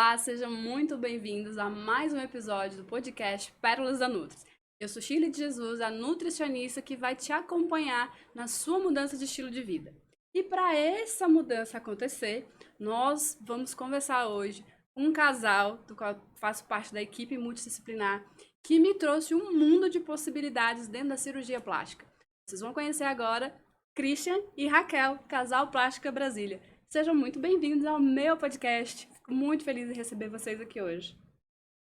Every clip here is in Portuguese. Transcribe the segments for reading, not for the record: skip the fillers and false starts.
Olá, sejam muito bem-vindos a mais um episódio do podcast Pérolas da Nutri. Eu sou Shirley de Jesus, a nutricionista que vai te acompanhar na sua mudança de estilo de vida. E para essa mudança acontecer, nós vamos conversar hoje com um casal do qual faço parte da equipe multidisciplinar que me trouxe um mundo de possibilidades dentro da cirurgia plástica. Vocês vão conhecer agora Christian e Raquel, Casal Plástica Brasília. Sejam muito bem-vindos ao meu podcast. Fico muito feliz em receber vocês aqui hoje.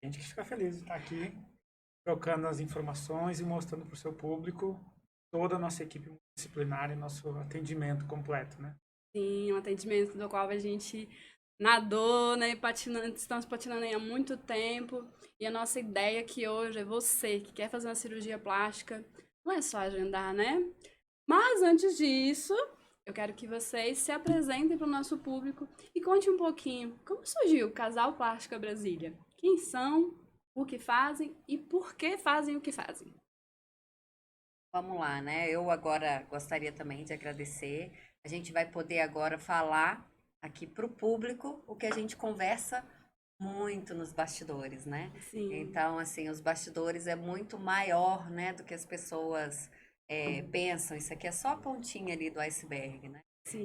A gente que fica feliz de estar aqui, trocando as informações e mostrando para o seu público toda a nossa equipe multidisciplinar e nosso atendimento completo, né? Sim, um atendimento do qual a gente nadou, né, estamos patinando aí há muito tempo. E a nossa ideia aqui hoje é você que quer fazer uma cirurgia plástica, não é só agendar, né? Mas antes disso, eu quero que vocês se apresentem para o nosso público e conte um pouquinho como surgiu o Casal Plástica Brasília. Quem são, o que fazem e por que fazem o que fazem. Vamos lá, né? Eu agora gostaria também de agradecer. A gente vai poder agora falar aqui para o público o que a gente conversa muito nos bastidores, né? Sim, Então, assim, os bastidores é muito maior, né, do que as pessoas pensam. Isso aqui é só a pontinha ali do iceberg, né?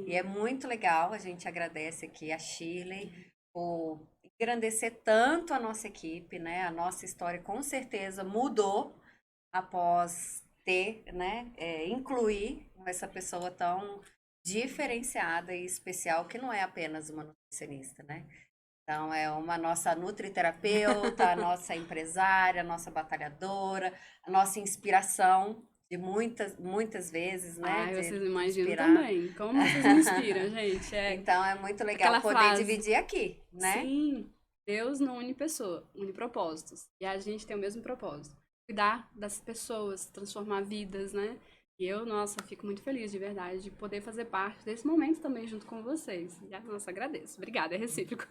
E é sim. muito legal. A gente agradece aqui a Shirley por engrandecer tanto a nossa equipe, né? A nossa história com certeza mudou após ter, né, incluir essa pessoa tão diferenciada e especial, que não é apenas uma nutricionista, né? Então, é uma nossa nutriterapeuta, a nossa empresária, a nossa batalhadora, a nossa inspiração de muitas vezes, né? Ai, De vocês imaginam inspirar. também. Como vocês me inspiram, gente. É Então, é muito legal aquela poder frase. dividir aqui, né? Sim, Deus não une pessoa, une propósitos. E a gente tem o mesmo propósito. Cuidar das pessoas, transformar vidas, né? E eu, nossa, fico muito feliz de verdade de poder fazer parte desse momento também junto com vocês. E, nossa, agradeço. Obrigada, é recíproco.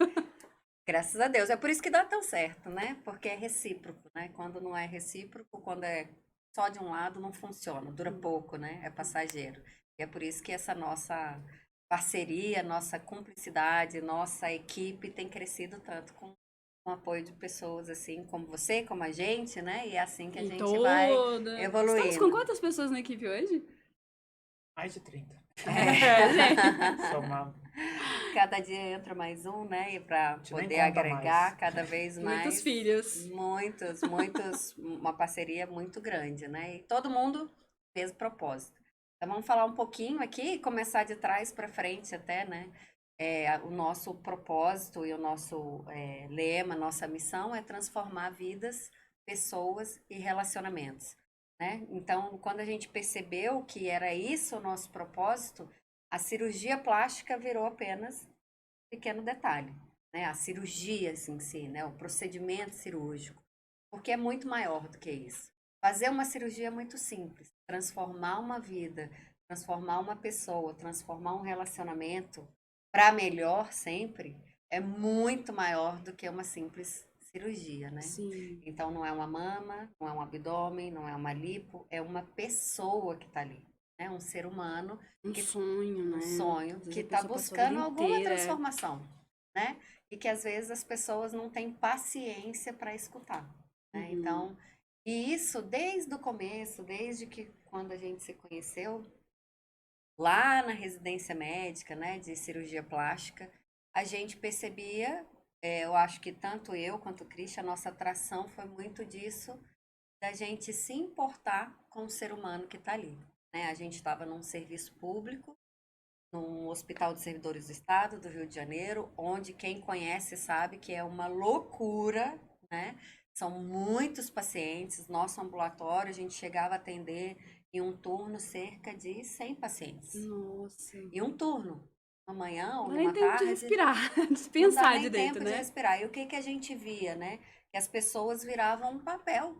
Graças a Deus. É por isso que dá tão certo, né? Porque é recíproco, né? Quando não é recíproco, quando é só de um lado, não funciona, dura pouco, né? É passageiro. E é por isso que essa nossa parceria, nossa cumplicidade, nossa equipe tem crescido tanto com o apoio de pessoas assim como você, como a gente, né? E é assim que a Em gente vai toda. Estamos com evoluindo. quantas pessoas na equipe hoje? Mais de 30. É, gente. Somado. Cada dia entra mais um, né? E para A gente nem poder conta agregar mais. cada vez Muitos mais, filhos. muitos, uma parceria muito grande, né? E todo mundo fez propósito. Então vamos falar um pouquinho aqui, começar de trás para frente até, né? O nosso propósito e o nosso lema, nossa missão é transformar vidas, pessoas e relacionamentos, né? Então, quando a gente percebeu que era isso o nosso propósito, a cirurgia plástica virou apenas um pequeno detalhe, né? A cirurgia assim, em si, né? O procedimento cirúrgico, porque é muito maior do que isso. Fazer uma cirurgia é muito simples, transformar uma vida, transformar uma pessoa, transformar um relacionamento para melhor sempre, é muito maior do que uma simples cirurgia, né? Sim. Então não é uma mama, não é um abdômen, não é uma lipo, é uma pessoa que está ali, né? Um ser humano Um que sonho, né? um sonho Às que vezes a está pessoa passou a vida buscando alguma inteira. transformação, né? E que às vezes as pessoas não têm paciência para escutar, né? Uhum. Então, e isso desde o começo, desde que quando a gente se conheceu, lá na residência médica, né, de cirurgia plástica, a gente percebia, eu acho que tanto eu quanto o Christian, a nossa atração foi muito disso, da gente se importar com o ser humano que está ali, né? A gente estava num serviço público, num Hospital de Servidores do Estado do Rio de Janeiro, onde quem conhece sabe que é uma loucura, né? São muitos pacientes, nosso ambulatório, a gente chegava a atender em um turno cerca de 100 pacientes. Nossa. E um turno, uma manhã ou Não dá nem numa tempo de tarde, respirar, não dá dispensar de nem dentro, tempo de né? respirar. E o que que a gente via, né? Que as pessoas viravam um papel,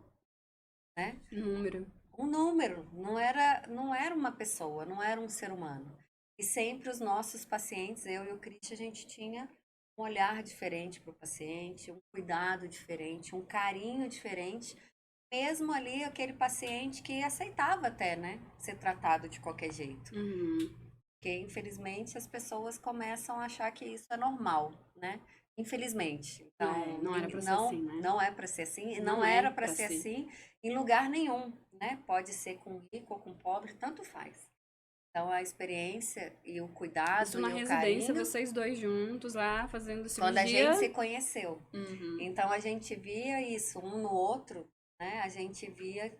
né? Número. Um número, não era uma pessoa, não era um ser humano. E sempre os nossos pacientes, eu e o Christian, a gente tinha um olhar diferente para o paciente, um cuidado diferente, um carinho diferente, mesmo ali aquele paciente que aceitava até, né, ser tratado de qualquer jeito. Uhum. Porque, infelizmente, as pessoas começam a achar que isso é normal, né? infelizmente. Então, não era pra ser não, assim, né? não é para ser assim, e Não não é era para pra ser ser. assim em lugar nenhum, né? Pode ser com rico ou com pobre, tanto faz. Então, a experiência e o Isso cuidado na e o residência, carinho, vocês dois juntos lá, fazendo quando a gente se cirurgia. conheceu. Uhum. Então, a gente via isso um no outro, né? A gente via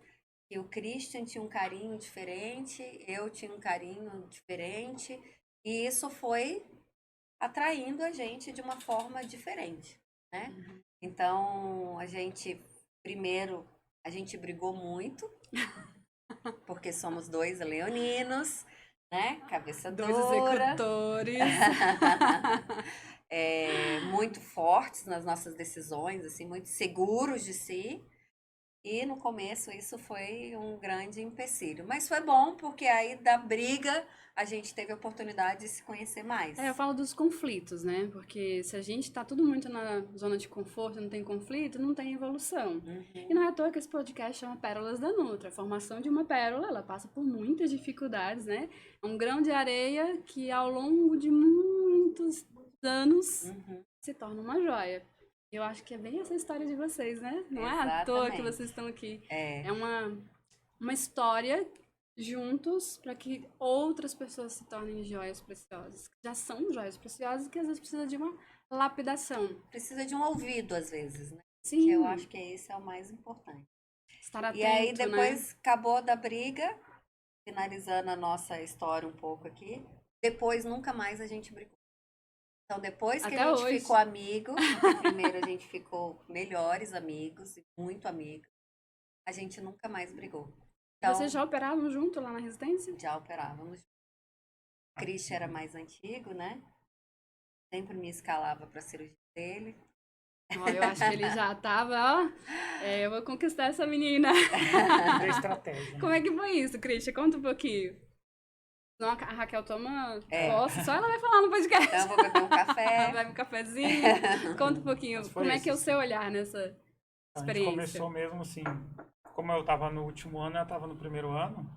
que o Christian tinha um carinho diferente, eu tinha um carinho diferente, e isso foi atraindo a gente de uma forma diferente, né? Então, primeiro, a gente brigou muito, porque somos dois leoninos, né? Cabeça Dois dura, executores. muito fortes nas nossas decisões, assim, muito seguros de si. E no começo isso foi um grande empecilho. Mas foi bom, porque aí da briga a gente teve a oportunidade de se conhecer mais. Eu falo dos conflitos, né? Porque se a gente tá tudo muito na zona de conforto, não tem conflito, não tem evolução. E não é à toa que esse podcast chama Pérolas da Nutra. A formação de uma pérola, ela passa por muitas dificuldades, né? É um grão de areia que ao longo de muitos anos se torna uma joia. Eu acho que é bem essa história de vocês, né? Não é à toa que vocês estão aqui. É uma história juntos para que outras pessoas se tornem joias preciosas. Já são joias preciosas que às vezes precisa de uma lapidação. Precisa de um ouvido, às vezes, né? Sim. Que eu acho que esse é o mais importante. Estar atento, e aí, né? depois acabou da briga, finalizando a nossa história um pouco aqui. Depois, nunca mais a gente brigou. Então, depois que Até a gente hoje. ficou amigo, porque primeiro a gente ficou melhores amigos, muito amigos, a gente nunca mais brigou. Então, Vocês já operavam junto lá na residência? já operávamos. O Christian era mais antigo, né? Sempre me escalava para a cirurgia dele. Ó, eu acho que ele já tava, ó. Eu vou conquistar essa menina. É estratégia. Como é que foi isso, Christian? Conta um pouquinho. Não, a Raquel toma posse, só ela vai falar no podcast. Então, eu vou beber um café. Bebe um cafezinho. Conta um pouquinho, como é que é o seu olhar nessa experiência? A gente começou mesmo assim, como eu estava no último ano, ela estava no primeiro ano,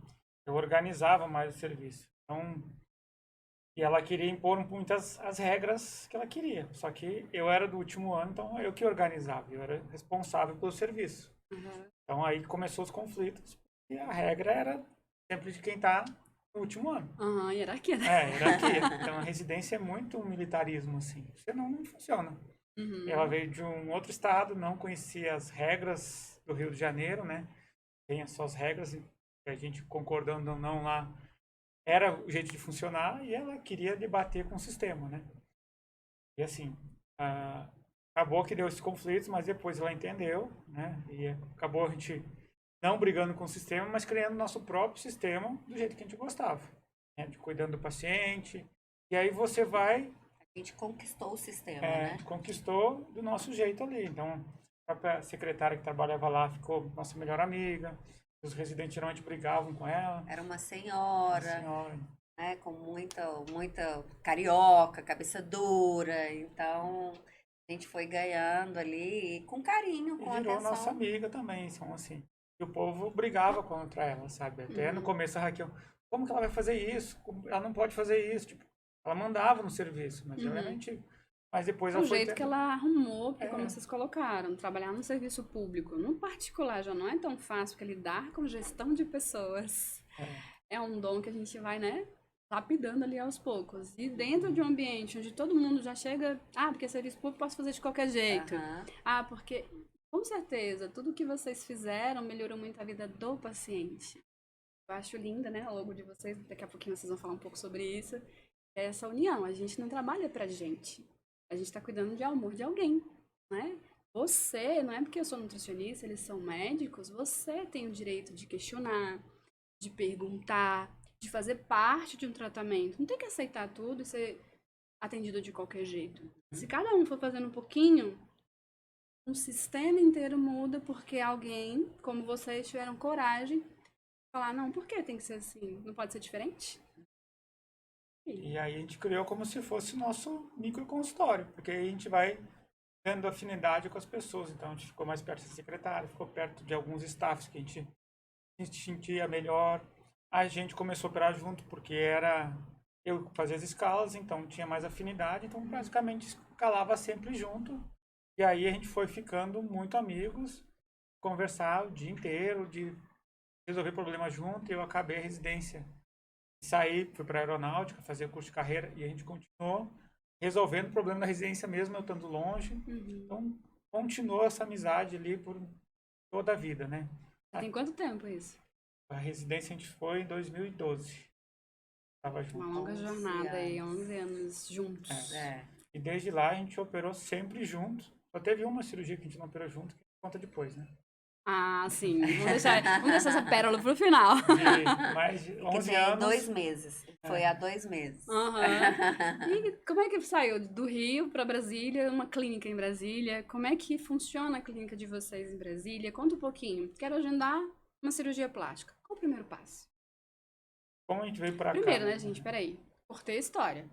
eu organizava mais o serviço. Então, e ela queria impor muitas as regras que ela queria. Só que eu era do último ano, então eu que organizava, eu era responsável pelo serviço. Então aí começou os conflitos, e a regra era sempre de quem está no último ano. Hierarquia, né? Hierarquia. Então a residência é muito um militarismo, assim. Senão não funciona. Ela veio de um outro estado, não conhecia as regras do Rio de Janeiro, né? Tem as suas regras, que a gente concordando ou não lá, era o jeito de funcionar, e ela queria debater com o sistema, né? E assim, acabou que deu esses conflitos, mas depois ela entendeu, né? E acabou a gente não brigando com o sistema, mas criando nosso próprio sistema do jeito que a gente gostava, né? De cuidando do paciente. E aí você vai... A gente conquistou o sistema, A né? gente conquistou do nosso jeito ali. Então, a própria secretária que trabalhava lá ficou nossa melhor amiga. Os residentes geralmente brigavam com ela. Era uma senhora. Senhora. Né, com muita carioca, cabeça dura. Então, a gente foi ganhando ali com carinho, com E virou atenção. nossa amiga também, são assim. E o povo brigava contra ela, sabe? Até no começo a Raquel, como que ela vai fazer isso? Ela não pode fazer isso. Tipo, ela mandava no serviço, mas ela era antiga. Mas depois ela O foi jeito que ela arrumou, porque como É. vocês colocaram, trabalhar no serviço público, no particular já não é tão fácil, porque lidar com gestão de pessoas é um dom que a gente vai, né, lapidando ali aos poucos. E dentro de um ambiente onde todo mundo já chega, porque serviço público posso fazer de qualquer jeito. Porque, com certeza, tudo que vocês fizeram melhorou muito a vida do paciente. Eu acho linda, né, a logo de vocês, daqui a pouquinho vocês vão falar um pouco sobre isso. É essa união, a gente não trabalha pra gente. A gente está cuidando de amor de alguém, né? Você, não é porque eu sou nutricionista, eles são médicos, você tem o direito de questionar, de perguntar, de fazer parte de um tratamento. Não tem que aceitar tudo e ser atendido de qualquer jeito. Se cada um for fazendo um pouquinho, o sistema inteiro muda porque alguém, como vocês, tiveram coragem de falar, não, por que tem que ser assim? Não pode ser diferente? E aí a gente criou como se fosse o nosso microconsultório, porque aí a gente vai dando afinidade com as pessoas. Então a gente ficou mais perto da secretária, ficou perto de alguns staffs que a gente se sentia melhor. A gente começou a operar junto porque era Eu fazia as escalas, então tinha mais afinidade, então basicamente escalava sempre junto. E aí a gente foi ficando muito amigos, conversar o dia inteiro, de resolver problema junto, e eu acabei a residência. Saí, fui para a aeronáutica, fazer o curso de carreira, e a gente continuou resolvendo o problema da residência mesmo, eu estando longe. Então, continuou essa amizade ali por toda a vida, né? Tem quanto tempo isso? A residência a gente foi em 2012. Tava junto. Uma longa 11 jornada aí, anos. 11 anos juntos. É. E desde lá a gente operou sempre junto. Só teve uma cirurgia que a gente não operou junto, que conta depois, né? Ah, sim. Vamos deixar essa pérola pro final. De mais de Que 11 tem anos. 2 meses. Foi há 2 meses. Aham. E como é que saiu do Rio para Brasília, uma clínica em Brasília? Como é que funciona a clínica de vocês em Brasília? Conta um pouquinho. Quero agendar uma cirurgia plástica. Qual o primeiro passo? Como a gente veio pra cá? Primeiro, né, gente? Peraí. Cortei a história.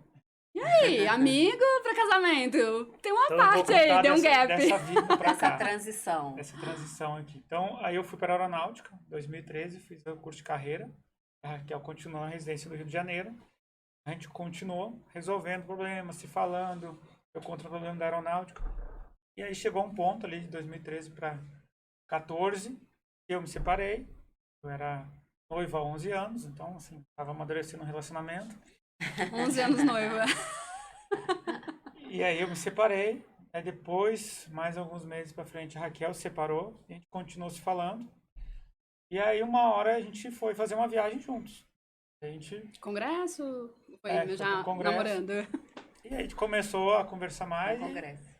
E aí, amigo pra casamento? Tem uma Então, eu vou parte aí, contar deu um gap. dessa vida pra Essa cá. transição. Essa transição aqui. Então, aí eu fui para a aeronáutica, em 2013, fiz o curso de carreira. A Raquel continuou a residência no Rio de Janeiro. A gente continuou resolvendo problemas, se falando. Eu contra o problema da aeronáutica. E aí chegou um ponto ali de 2013 para 14, que eu me separei. Eu era noiva há 11 anos, então, assim, estava amadurecendo um relacionamento. 11 anos noiva. E aí eu me separei. Aí depois, mais alguns meses para frente, a Raquel se separou. E a gente continuou se falando. E aí uma hora a gente foi fazer uma viagem juntos. A gente, Congresso? Foi foi já pro congresso. namorando? E aí a gente começou a conversar mais. No congresso.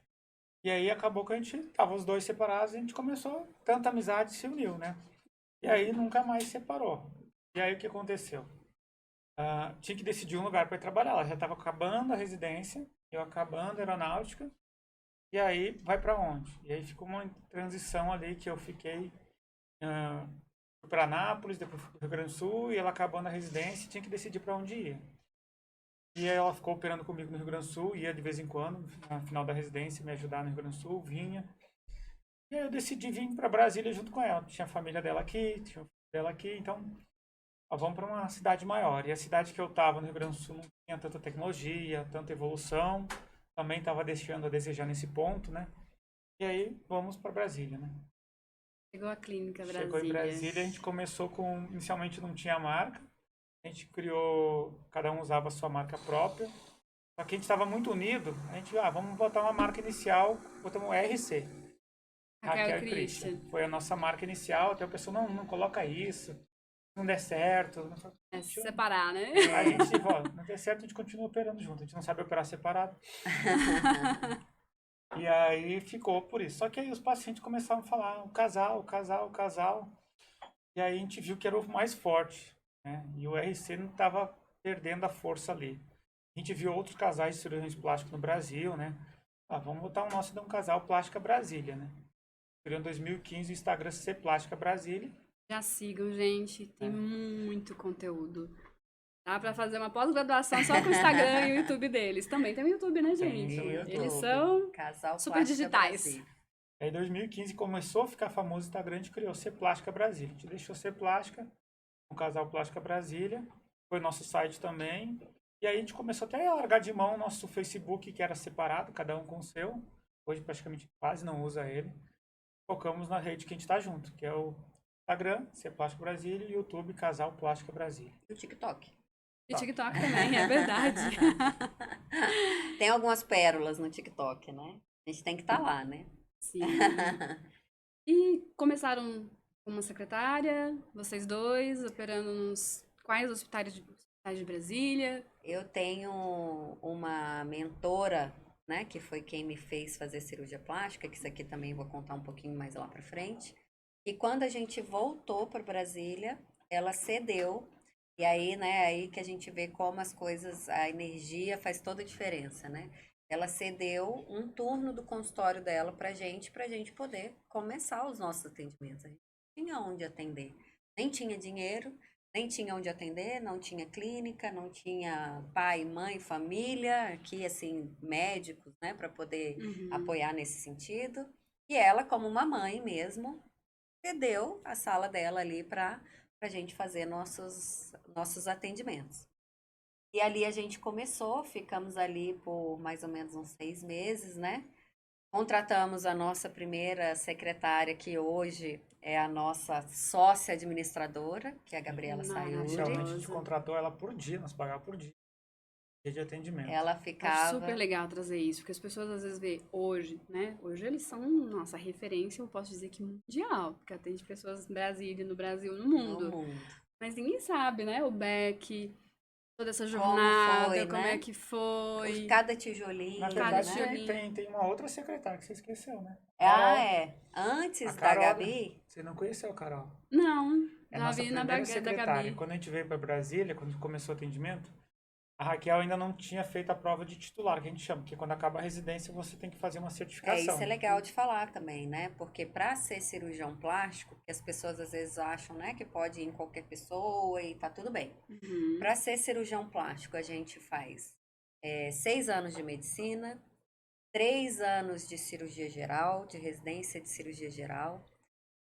E aí acabou que a gente tava os dois separados e a gente começou, tanta amizade se uniu, né? E aí nunca mais separou. E aí o que aconteceu? Tinha que decidir um lugar para ir trabalhar. Ela já estava acabando a residência, eu acabando a aeronáutica. E aí vai para onde? E aí ficou uma transição ali que eu fiquei para Anápolis, depois fui pro Rio Grande do Sul, e ela acabando a residência, tinha que decidir para onde ia. E aí ela ficou operando comigo no Rio Grande do Sul, ia de vez em quando, no final da residência, me ajudar no Rio Grande do Sul, vinha. E aí eu decidi vir para Brasília junto com ela. Tinha a família dela aqui, tinha o filho dela aqui, então vamos para uma cidade maior. E a cidade que eu estava no Rio Grande do Sul não tinha tanta tecnologia, tanta evolução, também estava deixando a desejar nesse ponto, né? E aí vamos para Brasília, né? Chegou a clínica Brasília. Chegou em Brasília, a gente começou com, inicialmente não tinha marca, a gente criou, cada um usava a sua marca própria, só que a gente estava muito unido, a gente, vamos botar uma marca inicial, botamos RC. Raquel e e Christian. Christian. Foi a nossa marca inicial, até o pessoal, não coloca isso, não der certo. É se separar, né? A gente, não der certo, a gente continua operando junto, a gente não sabe operar separado. E aí ficou por isso. Só que aí os pacientes começaram a falar, o casal, o casal, o casal. E aí a gente viu que era o mais forte, né? E o RC não estava perdendo a força ali. A gente viu outros casais de cirurgiões plásticos no Brasil, né? Vamos botar o nosso de um casal Plástica Brasília, né? Criou em 2015 o Instagram C Plástica Brasília. Já sigam, gente. Tem muito conteúdo. Dá pra fazer uma pós-graduação só com o Instagram e o YouTube deles. Também tem o YouTube, né, gente? Tem o YouTube. Eles são Casal super Plástica digitais. Brasil. Aí em 2015 começou a ficar famoso o Instagram, a gente criou C Plástica Brasília. A gente deixou C Plástica, um casal Plástica Brasília. Foi nosso site também. E aí a gente começou até a largar de mão o nosso Facebook, que era separado, cada um com o seu. Hoje praticamente quase não usa ele. Focamos na rede que a gente está junto, que é o Instagram, C Plástica Brasília, e YouTube, Casal Plástica Brasília. E o TikTok. E TikTok também, é verdade. Tem algumas pérolas no TikTok, né? A gente tem que estar lá, né? Sim. E começaram com uma secretária, vocês dois, operando nos quais hospitais de Brasília? Eu tenho uma mentora, né, que foi quem me fez fazer cirurgia plástica, que isso aqui também vou contar um pouquinho mais lá pra frente. E quando a gente voltou para Brasília, ela cedeu. E aí, né, aí que a gente vê como as coisas, a energia faz toda a diferença, né? Ela cedeu um turno do consultório dela pra gente poder começar os nossos atendimentos. A gente não tinha onde atender. Nem tinha dinheiro, nem tinha onde atender, não tinha clínica, não tinha pai, mãe, família, aqui, assim, médicos, né, para poder apoiar nesse sentido. E ela, como uma mãe mesmo, cedeu a sala dela ali para a gente fazer nossos atendimentos. E ali a gente começou, ficamos ali por mais ou menos uns 6 meses, né? Contratamos a nossa primeira secretária, que hoje é a nossa sócia administradora, que é a Gabriela Inicialmente Sayuri. a gente contratou ela por dia, nós pagávamos por dia de atendimento. Ela Acho ficava... super legal trazer isso, porque as pessoas às vezes veem hoje, né? Hoje eles são nossa referência, eu posso dizer que mundial, porque atende pessoas no Brasília, no Brasil, no no mundo. mundo. Mas ninguém sabe, né? O Beck, toda essa Como jornada, foi, como né? é que foi. Cada tijolinho, Na Cada verdade, né? tijolinho. tem uma outra secretária que você esqueceu, né? Ah, Carol. é. Antes A da Carol, Gabi, você não conheceu a Carol? Não, É a já nossa vi na primeira da secretária. Gabi. Quando a gente veio para Brasília, quando começou o atendimento, a Raquel ainda não tinha feito a prova de titular, que a gente chama, porque quando acaba a residência você tem que fazer uma certificação. isso é legal de falar também, né? Porque para ser cirurgião plástico, que as pessoas às vezes acham, né, que pode ir em qualquer pessoa e tá tudo bem. Uhum. Para ser cirurgião plástico, a gente faz 6 anos de medicina, 3 anos de cirurgia geral, de residência de cirurgia geral,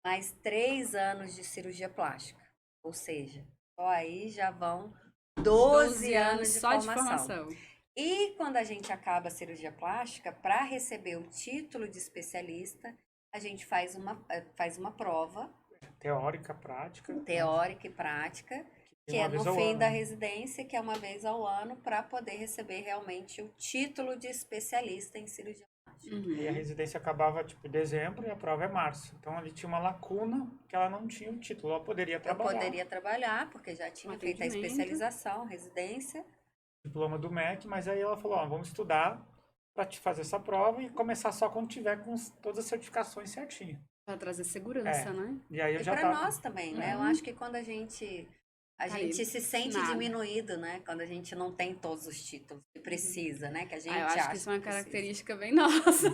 mais 3 anos de cirurgia plástica. Ou seja, só aí já vão 12 anos de só de formação. formação. E quando a gente acaba a cirurgia plástica, para receber o título de especialista, a gente faz uma prova Teórica, prática. teórica e prática, que é no fim da residência, que é uma vez ao ano, para poder receber realmente o título de especialista em cirurgia plástica. Uhum. E a residência acabava tipo em dezembro e a prova é março. Então ali tinha uma lacuna que ela não tinha o título. Ela poderia trabalhar. Eu poderia trabalhar, porque já tinha feito a especialização, residência. Diploma do MEC, mas aí ela falou, ó, vamos estudar para te fazer essa prova e começar só quando tiver com todas as certificações certinho. Para trazer segurança, né? E aí eu E já para tava... nós também, né? Eu acho que quando a gente se sente nada. diminuído, né? Quando a gente não tem todos os títulos que precisa, né? Que a gente Eu acho acha que isso é uma precisa. característica bem nossa.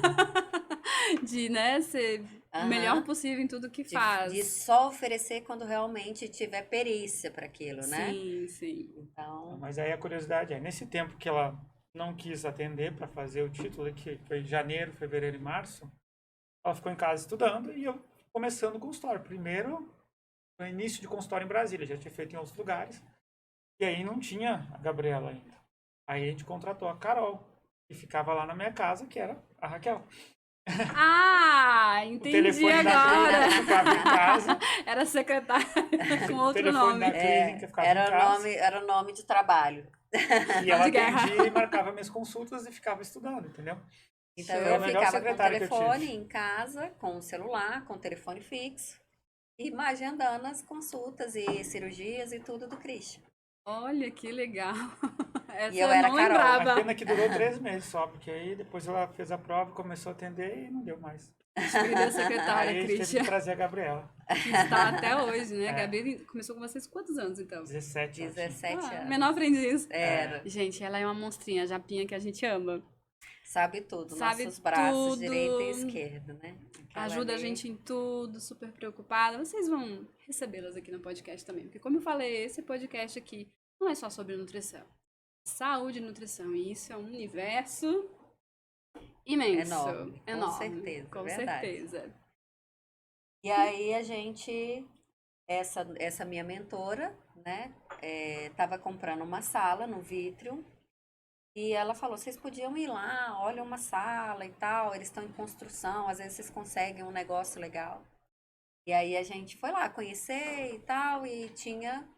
De, né, ser o melhor possível em tudo que faz. De só oferecer quando realmente tiver perícia para aquilo, né? Sim, sim. Então, Mas aí a curiosidade é, nesse tempo que ela não quis atender para fazer o título, que foi janeiro, fevereiro e março, ela ficou em casa estudando e eu começando o consultório. Primeiro, no início de consultório em Brasília, já tinha feito em outros lugares. E aí não tinha a Gabriela ainda. Aí a gente contratou a Carol, que ficava lá na minha casa, que era a Raquel. Ah, O entendi telefone da agora. clínica ficava em casa. Era secretária com O outro telefone nome. da clínica ficava em casa. era nome de trabalho. E ela De guerra. atendia e marcava minhas consultas e ficava estudando, entendeu? Então Foi a eu melhor ficava com o secretária que eu telefone tive. em casa, com o celular, com o telefone fixo, e agendando as consultas e cirurgias e tudo do Christian. Olha que legal. Essa eu era não Carol. lembrava. A pena que durou 3 meses só, porque aí depois ela fez a prova, começou a atender e não deu mais. Perdeu a secretária, Aí a gente teve Christian. que trazer a Gabriela. Que está até hoje, né? É. Gabi começou com vocês quantos anos, então? 17 ela tinha. 17 anos. Menor aprendiz. Era. Gente, ela é uma monstrinha, a Japinha que a gente ama. Sabe tudo, Sabe nossos braços, tudo. direito e esquerdo, né? Aquela Ajuda a ali. gente em tudo, super preocupada. Vocês vão recebê-las aqui no podcast também. Porque, como eu falei, esse podcast aqui não é só sobre nutrição. Saúde e nutrição. E isso é um universo imenso. Enorme, com certeza, Com verdade. certeza. E aí a gente, essa minha mentora, né, tava comprando uma sala no Vitrio. E ela falou, vocês podiam ir lá, olha uma sala e tal, eles estão em construção, às vezes vocês conseguem um negócio legal. E aí a gente foi lá conhecer e tal, e tinha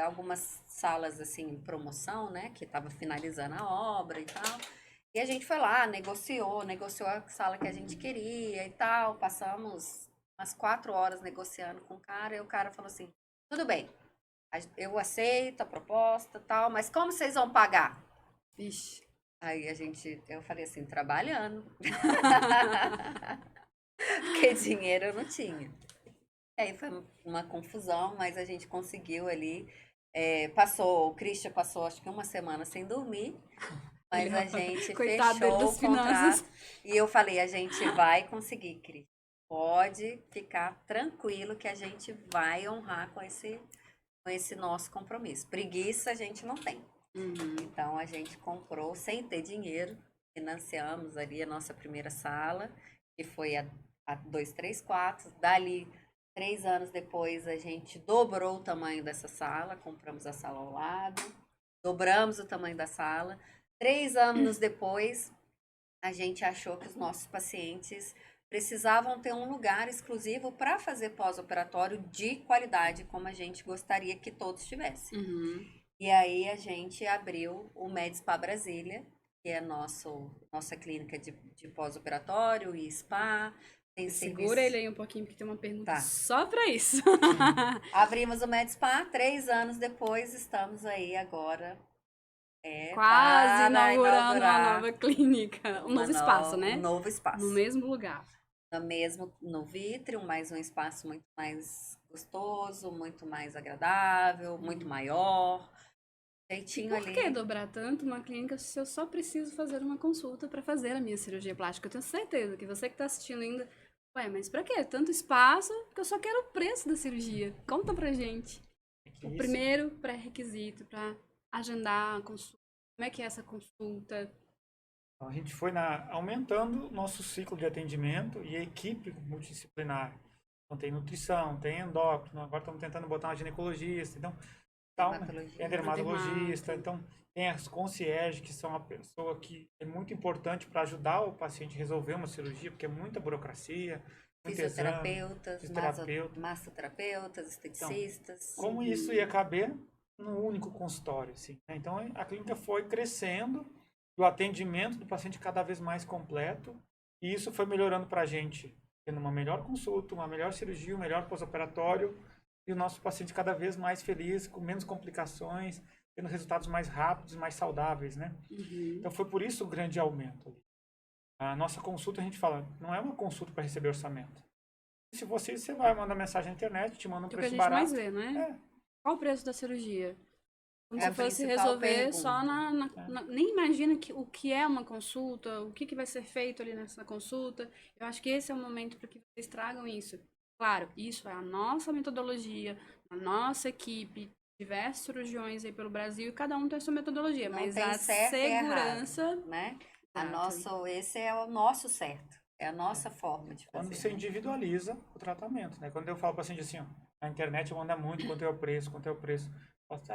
algumas salas assim em promoção, né, que tava finalizando a obra e tal. E a gente foi lá, negociou a sala que a gente queria e tal, passamos umas 4 horas negociando com o cara, e o cara falou assim, tudo bem, eu aceito a proposta e tal, mas como vocês vão pagar? Vixe. Aí eu falei assim, trabalhando. Porque dinheiro eu não tinha. E aí foi uma confusão, mas a gente conseguiu ali. O Christian passou acho que uma semana sem dormir, mas a gente Coitado dele fechou das o contrato. finanças. E eu falei, a gente vai conseguir, Christian. Pode ficar tranquilo que a gente vai honrar com esse nosso compromisso. Preguiça a gente não tem. Uhum. Então a gente comprou sem ter dinheiro, financiamos ali a nossa primeira sala, que foi a 234. Dali, 3 anos depois, a gente dobrou o tamanho dessa sala, compramos a sala ao lado, dobramos o tamanho da sala. 3 anos depois, a gente achou que os nossos pacientes precisavam ter um lugar exclusivo para fazer pós-operatório de qualidade, como a gente gostaria que todos tivessem. E aí a gente abriu o MedSpa Brasília, que é nossa clínica de pós-operatório e spa. Tem Segura ele aí um pouquinho, porque tem uma pergunta só para isso. Abrimos o MedSpa, 3 anos depois, estamos aí agora. Quase inaugurando uma nova clínica. Um novo espaço, né? Um novo espaço. No mesmo lugar. No Vítreo, mas um espaço muito mais gostoso, muito mais agradável, muito maior. Jeitinho ali. Por que dobrar tanto uma clínica se eu só preciso fazer uma consulta para fazer a minha cirurgia plástica? Eu tenho certeza que você que está assistindo ainda, mas para que tanto espaço? Porque eu só quero o preço da cirurgia. Conta pra gente. O primeiro pré-requisito para agendar a consulta. Como é que é essa consulta? A gente foi aumentando nosso ciclo de atendimento e a equipe multidisciplinar. Então tem nutrição, tem endócrino, agora estamos tentando botar uma ginecologista, então tem dermatologista, então tem as concierge, que são a pessoa que é muito importante para ajudar o paciente a resolver uma cirurgia, porque é muita burocracia, fisioterapeutas, massoterapeutas, esteticistas. Então, como isso ia caber num único consultório, assim, né? Então a clínica foi crescendo, o atendimento do paciente cada vez mais completo, e isso foi melhorando para a gente, tendo uma melhor consulta, uma melhor cirurgia, um melhor pós-operatório, e o nosso paciente cada vez mais feliz, com menos complicações, tendo resultados mais rápidos e mais saudáveis, né? Então foi por isso o grande aumento. A nossa consulta, a gente fala, não é uma consulta para receber orçamento. Se você vai mandar mensagem na internet, te manda um preço barato. É o que a gente mais vê, né? Qual o preço da cirurgia? Como se fosse resolver pergunta. só nem imagina o que é uma consulta, o que vai ser feito ali nessa consulta. Eu acho que esse é o momento para que vocês tragam isso. Claro, isso é a nossa metodologia, a nossa equipe, diversos cirurgiões aí pelo Brasil, e cada um tem a sua metodologia, não mas tem a segurança... errado, né? Esse é o nosso certo, é a nossa forma de fazer. Quando você individualiza o tratamento, né? Quando eu falo para o paciente assim, ó, na internet manda muito quanto é o preço,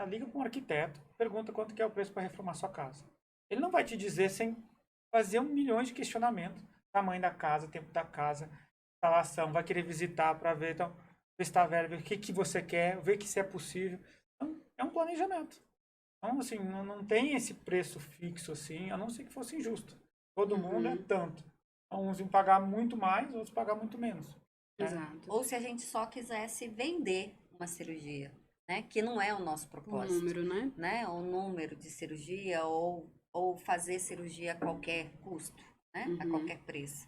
liga para um arquiteto, pergunta quanto que é o preço para reformar sua casa. Ele não vai te dizer sem fazer milhões de questionamentos, tamanho da casa, tempo da casa, instalação, vai querer visitar para ver, então, ver se está velho, ver o que você quer, ver que se é possível. Então, é um planejamento. Então, assim, não tem esse preço fixo, assim, a não ser que fosse injusto. Todo mundo é tanto. Então, uns iam pagar muito mais, outros pagar muito menos. Né? Exato. Ou se a gente só quisesse vender uma cirurgia, né? Que não é o nosso propósito. O número, né? O número de cirurgia ou fazer cirurgia a qualquer custo, né? A qualquer preço.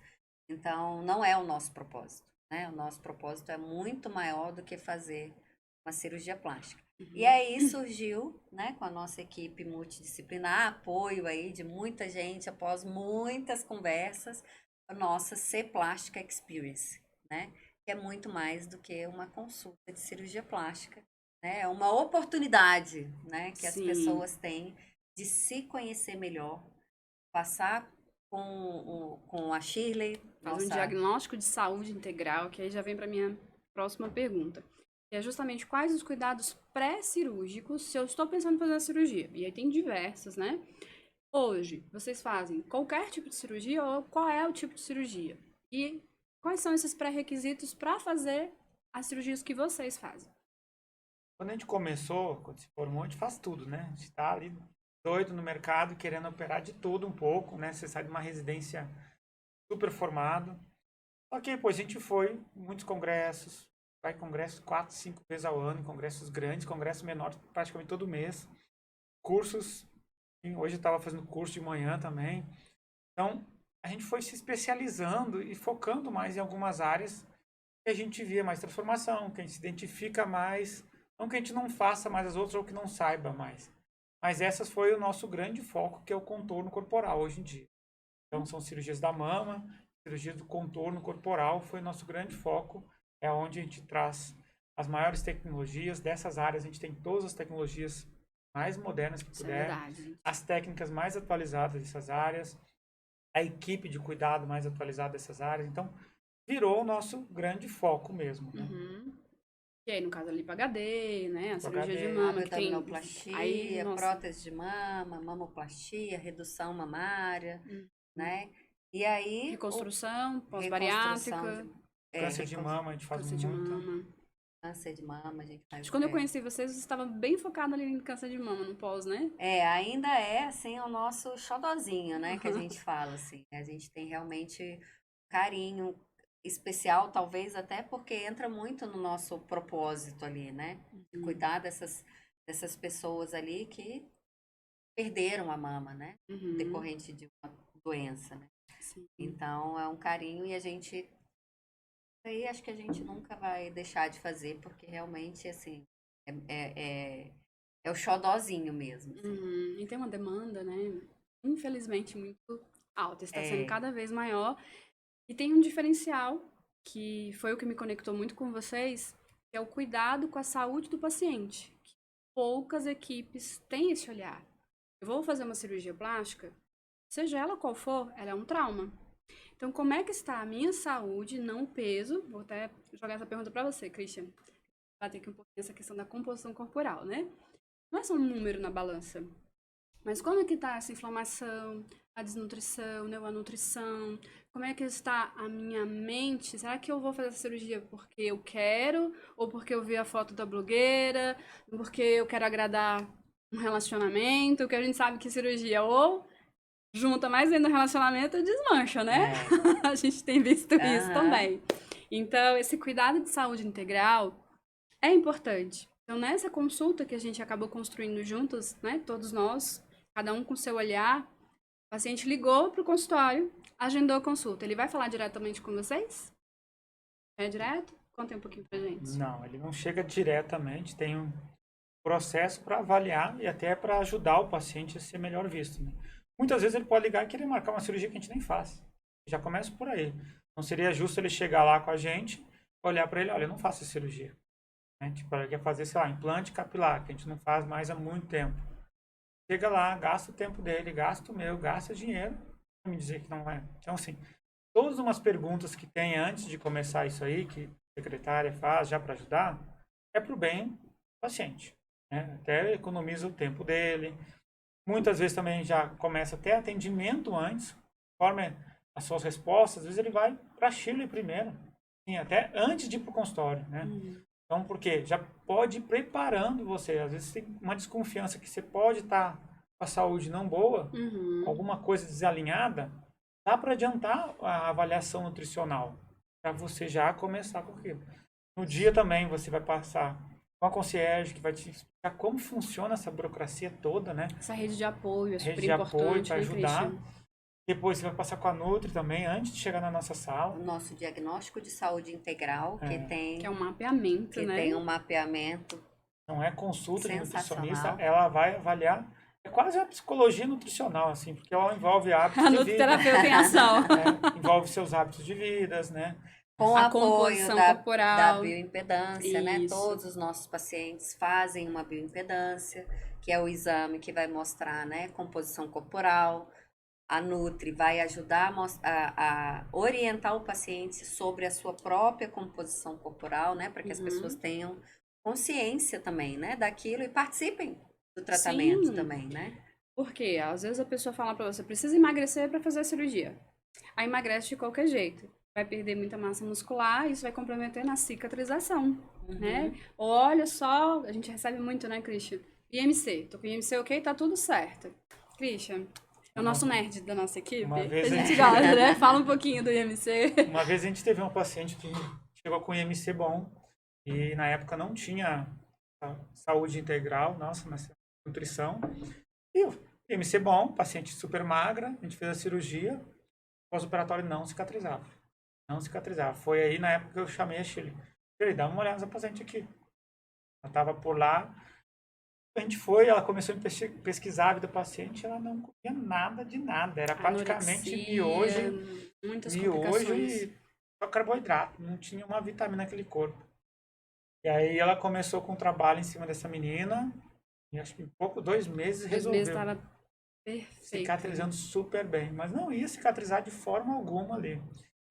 Então, não é o nosso propósito, né? O nosso propósito é muito maior do que fazer uma cirurgia plástica. E aí surgiu, né, com a nossa equipe multidisciplinar, apoio aí de muita gente, após muitas conversas, a nossa C Plástica Experience, né? Que é muito mais do que uma consulta de cirurgia plástica, né? É uma oportunidade, né, que as pessoas têm de se conhecer melhor, passar com a Shirley. Fazer um diagnóstico de saúde integral, que aí já vem para minha próxima pergunta. Que é justamente quais os cuidados pré-cirúrgicos se eu estou pensando em fazer a cirurgia. E aí tem diversas, né? Hoje, vocês fazem qualquer tipo de cirurgia ou qual é o tipo de cirurgia? E quais são esses pré-requisitos para fazer as cirurgias que vocês fazem? Quando a gente começou, quando se formou, a gente faz tudo, né? A gente está ali doido no mercado, querendo operar de tudo um pouco, né? Você sai de uma residência super formado. Só que depois a gente foi em muitos congressos, vai em congressos 4, 5 vezes ao ano, congressos grandes, congressos menores praticamente todo mês. Cursos, hoje eu estava fazendo curso de manhã também. Então, a gente foi se especializando e focando mais em algumas áreas que a gente via mais transformação, que a gente se identifica mais, não que a gente não faça mais as outras ou que não saiba mais. Mas essas foi o nosso grande foco, que é o contorno corporal hoje em dia. Então, são cirurgias da mama, cirurgias do contorno corporal, foi o nosso grande foco, é onde a gente traz as maiores tecnologias. Dessas áreas, a gente tem todas as tecnologias mais modernas que puder, as técnicas mais atualizadas dessas áreas, a equipe de cuidado mais atualizada dessas áreas. Então, virou o nosso grande foco mesmo. Né? Que aí, no caso, ali para HD, né? A cirurgia de HD, mama, que tem... Abdominoplastia, Aí, nossa. prótese de mama, mamoplastia, redução mamária, Hum. né? E aí, Reconstrução, reconstrução pós-bariátrica, Câncer de mama, a gente faz câncer de muito. mama. câncer de mama, a gente faz. Acho que quando eu conheci vocês, você estava bem focado ali em câncer de mama, no pós, né? Ainda é, assim, o nosso xodozinho, né? Que a gente fala, assim. A gente tem realmente carinho especial, talvez até porque entra muito no nosso propósito ali, né? De cuidar dessas pessoas ali que perderam a mama, né? Decorrente de uma doença, né? Sim. Então, é um carinho e a gente... Aí acho que a gente nunca vai deixar de fazer, porque realmente, assim, é o xodózinho mesmo. Assim. E tem uma demanda, né? Infelizmente, muito alta. Está sendo cada vez maior. E tem um diferencial, que foi o que me conectou muito com vocês, que é o cuidado com a saúde do paciente. Poucas equipes têm esse olhar. Eu vou fazer uma cirurgia plástica, seja ela qual for, ela é um trauma. Então, como é que está a minha saúde, não o peso? Vou até jogar essa pergunta para você, Christian. Bater aqui um pouquinho essa questão da composição corporal, né? Não é só um número na balança. Mas como é que está essa inflamação, a desnutrição, né, a nutrição? Como é que está a minha mente? Será que eu vou fazer essa cirurgia porque eu quero? Ou porque eu vi a foto da blogueira? Porque eu quero agradar um relacionamento? Porque a gente sabe que cirurgia ou junta mais ainda o relacionamento ou desmancha, né? A gente tem visto isso também. Então, esse cuidado de saúde integral é importante. Então, nessa consulta que a gente acabou construindo juntos, né, todos nós, cada um com seu olhar, o paciente ligou para o consultório, agendou a consulta. Ele vai falar diretamente com vocês? É direto? Conta um pouquinho pra gente. Não, ele não chega diretamente, tem um processo para avaliar e até para ajudar o paciente a ser melhor visto. Né? Muitas vezes ele pode ligar e querer marcar uma cirurgia que a gente nem faz. Já começa por aí. Não seria justo ele chegar lá com a gente, olhar para ele, olha, eu não faço essa cirurgia. Né? Tipo, ele quer fazer, sei lá, implante capilar, que a gente não faz mais há muito tempo. Chega lá, gasta o tempo dele, gasta o meu, gasta dinheiro, para me dizer que não é. Então, assim, todas umas perguntas que tem antes de começar isso aí, que a secretária faz já para ajudar, é para o bem do paciente. Né? Até economiza o tempo dele. Muitas vezes também já começa até atendimento antes, conforme as suas respostas, às vezes ele vai para a Chile primeiro, sim, até antes de ir para o consultório, né? Então, por quê? Já pode ir preparando você. Às vezes tem uma desconfiança que você pode estar com a saúde não boa, alguma coisa desalinhada, dá para adiantar a avaliação nutricional, para você já começar com aquilo. No dia também você vai passar com a concierge, que vai te explicar como funciona essa burocracia toda, né? Essa rede de apoio é super Rede de apoio importante, para né, ajudar. Christian? Depois você vai passar com a Nutri também, antes de chegar na nossa sala. O nosso diagnóstico de saúde integral, que tem... Que é um mapeamento, que né? tem um mapeamento Não é consulta de sensacional. nutricionista, ela vai avaliar. É quase uma psicologia nutricional, assim, porque ela envolve hábitos A de vida. nutriterapeuta em ação. Envolve seus hábitos de vida, né? Com A apoio composição da corporal. bioimpedância, né? Isso. Todos os nossos pacientes fazem uma bioimpedância, que é o exame que vai mostrar, né, composição corporal. A Nutri vai ajudar a orientar o paciente sobre a sua própria composição corporal, né? Para que as pessoas tenham consciência também, né, daquilo e participem do tratamento Sim. também, né? Porque às vezes a pessoa fala pra você, precisa emagrecer para fazer a cirurgia. Aí emagrece de qualquer jeito. Vai perder muita massa muscular, isso vai comprometer na cicatrização, né? Olha só, a gente recebe muito, né, Christian? IMC, tô com IMC ok, tá tudo certo. Christian, é o nosso nerd da nossa equipe. Uma vez a gente gosta, né? Fala um pouquinho do IMC. Uma vez a gente teve uma paciente que chegou com IMC bom e na época não tinha saúde integral, nossa, mas nutrição. E o IMC bom, paciente super magra, a gente fez a cirurgia, pós-operatório não cicatrizava. Não cicatrizava. Foi aí na época que eu chamei a Chile. Falei, dá uma olhada nessa paciente aqui. Ela estava por lá. A gente foi, ela começou a pesquisar a vida do paciente, ela não comia nada de nada. Era praticamente miojo e só carboidrato. Não tinha uma vitamina naquele corpo. E aí ela começou com um trabalho em cima dessa menina. E acho que em 2 meses resolveu. 2 meses estava perfeito. Cicatrizando super bem. Mas não ia cicatrizar de forma alguma ali.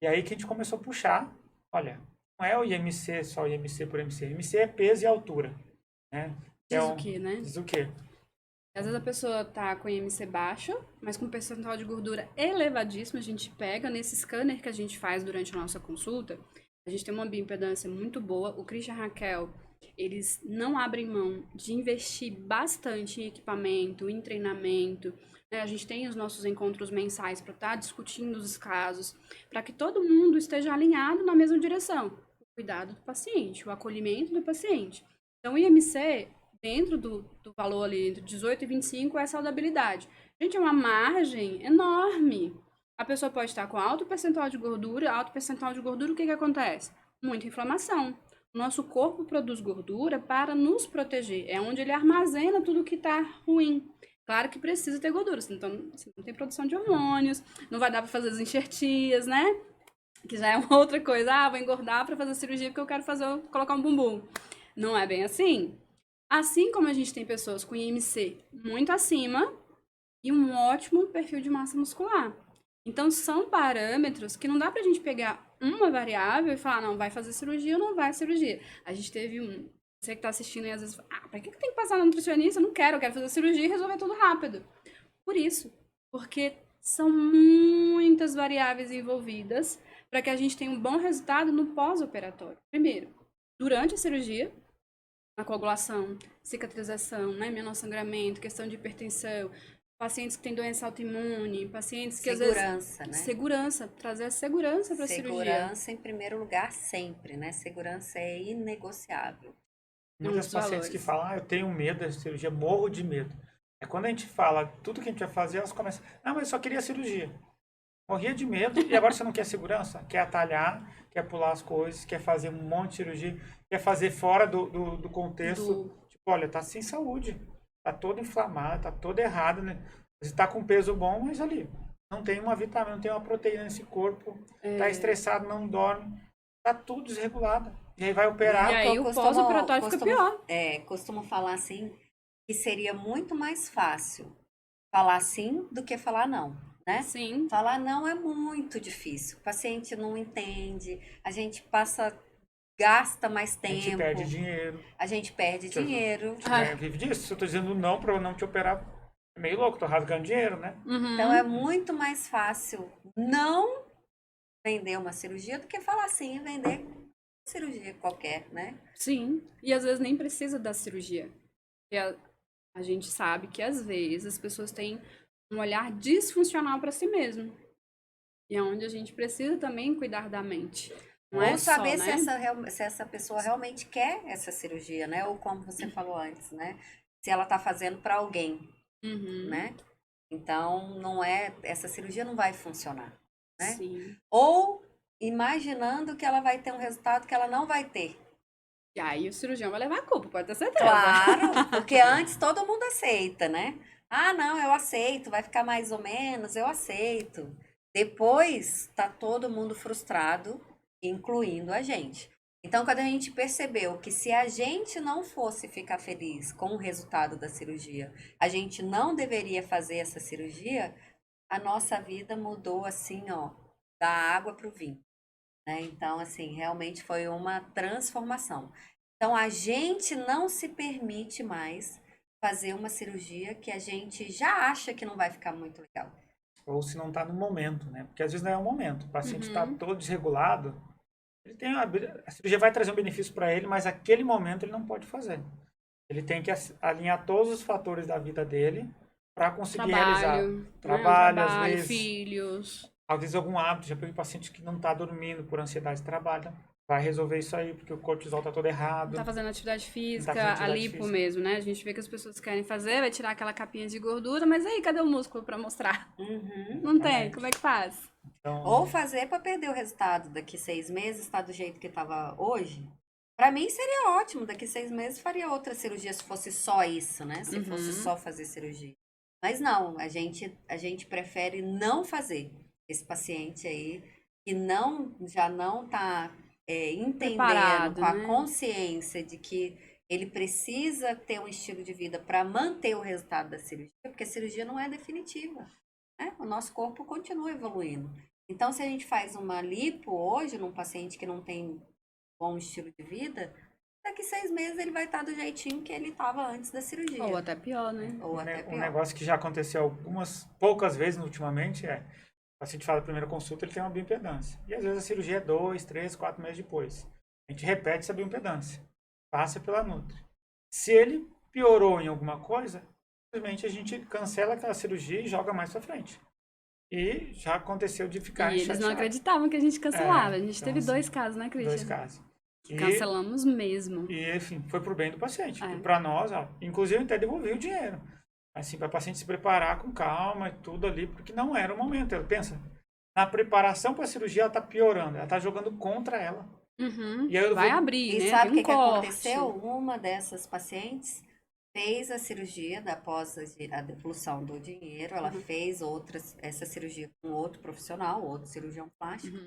E aí que a gente começou a puxar. Olha, não é o IMC, só o IMC por IMC. IMC é peso e altura, né? Diz o quê, né? Diz o quê? Às vezes a pessoa tá com IMC baixo, mas com percentual de gordura elevadíssimo, a gente pega nesse scanner que a gente faz durante a nossa consulta, a gente tem uma bioimpedância muito boa. O Christian e a Raquel, eles não abrem mão de investir bastante em equipamento, em treinamento, né? A gente tem os nossos encontros mensais para estar discutindo os casos, para que todo mundo esteja alinhado na mesma direção. O cuidado do paciente, o acolhimento do paciente. Então, o IMC, dentro do valor ali, entre 18 e 25, é saudabilidade. Gente, é uma margem enorme. A pessoa pode estar com alto percentual de gordura, o que acontece? Muita inflamação. O nosso corpo produz gordura para nos proteger. É onde ele armazena tudo que está ruim. Claro que precisa ter gordura, então não tem produção de hormônios, não vai dar para fazer as enxertias, né? Que já é uma outra coisa. Ah, vou engordar para fazer cirurgia porque eu quero colocar um bumbum. Não é bem assim. Assim como a gente tem pessoas com IMC muito acima e um ótimo perfil de massa muscular. Então, são parâmetros que não dá pra gente pegar uma variável e falar, não, vai fazer cirurgia ou não vai cirurgia. A gente teve você que tá assistindo e às vezes fala, pra que tem que passar na nutricionista? Eu quero fazer cirurgia e resolver tudo rápido. Por isso, porque são muitas variáveis envolvidas para que a gente tenha um bom resultado no pós-operatório. Primeiro, durante a cirurgia, na coagulação, cicatrização, né, menor sangramento, questão de hipertensão, pacientes que têm doença autoimune, pacientes que segurança, às vezes... né? Segurança, trazer a segurança para a cirurgia. Segurança em primeiro lugar sempre, né? Segurança é inegociável. Muitas pacientes que falam, eu tenho medo da cirurgia, morro de medo. É quando a gente fala tudo que a gente vai fazer, elas começam, mas eu só queria cirurgia. Morria de medo e agora você não quer segurança? Quer atalhar, quer pular as coisas, quer fazer um monte de cirurgia, quer fazer fora do contexto. Tipo, olha, tá sem saúde, tá toda inflamada, tá toda errada, né? Você tá com peso bom, mas ali não tem uma vitamina, não tem uma proteína nesse corpo, tá estressado, não dorme, tá tudo desregulado. E aí vai operar. E aí o pós-operatório fica pior. Costumo falar assim, que seria muito mais fácil falar sim do que falar não, né? Sim. Falar não é muito difícil. O paciente não entende, a gente gasta mais tempo. A gente perde dinheiro. A gente perde dinheiro. Vive disso. Se eu tô dizendo não pra eu não te operar, é meio louco, tô rasgando dinheiro, né? Uhum. Então é muito mais fácil não vender uma cirurgia do que falar sim e vender cirurgia qualquer, né? Sim, e às vezes nem precisa da cirurgia. Porque a gente sabe que às vezes as pessoas têm um olhar disfuncional para si mesmo. E é onde a gente precisa também cuidar da mente. Não Ou é saber só, né? se essa pessoa realmente quer essa cirurgia, né? Ou como você falou antes, né? Se ela tá fazendo para alguém, né? Então, essa cirurgia não vai funcionar, né? Sim. Ou imaginando que ela vai ter um resultado que ela não vai ter. E aí o cirurgião vai levar a culpa, pode ter certeza. Claro, porque antes todo mundo aceita, né? Ah, não, eu aceito, vai ficar mais ou menos, eu aceito. Depois tá todo mundo frustrado, incluindo a gente. Então, quando a gente percebeu que se a gente não fosse ficar feliz com o resultado da cirurgia, a gente não deveria fazer essa cirurgia, a nossa vida mudou assim, ó, da água para o vinho, né? Então, assim, realmente foi uma transformação. Então, a gente não se permite mais fazer uma cirurgia que a gente já acha que não vai ficar muito legal. Ou se não está no momento, né? Porque às vezes não é o momento. O paciente está todo desregulado, a cirurgia vai trazer um benefício para ele, mas aquele momento ele não pode fazer. Ele tem que alinhar todos os fatores da vida dele para conseguir realizar trabalho, às vezes, filhos. Às vezes algum hábito. Já peguei paciente que não está dormindo por ansiedade de trabalho. Vai resolver isso aí, porque o cortisol está todo errado. Não tá fazendo atividade física, a lipo mesmo, né? A gente vê que as pessoas querem fazer, vai tirar aquela capinha de gordura, mas aí, cadê o músculo para mostrar? Não tem, como é que faz? Então... Ou fazer para perder o resultado daqui 6 meses, tá do jeito que estava hoje. Para mim seria ótimo, daqui 6 meses faria outra cirurgia se fosse só isso, né? Se fosse só fazer cirurgia. Mas não, a gente prefere não fazer. Esse paciente aí que já não tá entendendo, preparado, com a consciência de que ele precisa ter um estilo de vida para manter o resultado da cirurgia, porque a cirurgia não é definitiva, né? O nosso corpo continua evoluindo. Então, se a gente faz uma lipo hoje num paciente que não tem bom estilo de vida, daqui 6 meses ele vai estar do jeitinho que ele estava antes da cirurgia. Ou até pior, né? Ou até pior. Um negócio que já aconteceu poucas vezes ultimamente o paciente fala a primeira consulta, ele tem uma bioimpedância. E às vezes a cirurgia é 2, 3, 4 meses depois. A gente repete essa bioimpedância. Passa pela Nutri. Se ele piorou em alguma coisa, simplesmente a gente cancela aquela cirurgia e joga mais pra frente. E já aconteceu de ficar E eles não acreditavam que a gente cancelava. A gente então, teve assim, 2 casos, né, Christian? 2 casos. Cancelamos mesmo. E, enfim, foi pro bem do paciente. É. E pra nós, inclusive, eu até devolvi o dinheiro. Assim, para o paciente se preparar com calma e tudo ali, porque não era o momento. Ela pensa, na preparação para a cirurgia, ela tá piorando. Ela tá jogando contra ela. Uhum. E aí eu Vai vou... abrir, E né? sabe o Tem que corte. aconteceu? Uma dessas pacientes fez a cirurgia após a devolução do dinheiro. Ela fez essa cirurgia com outro profissional, outro cirurgião plástico.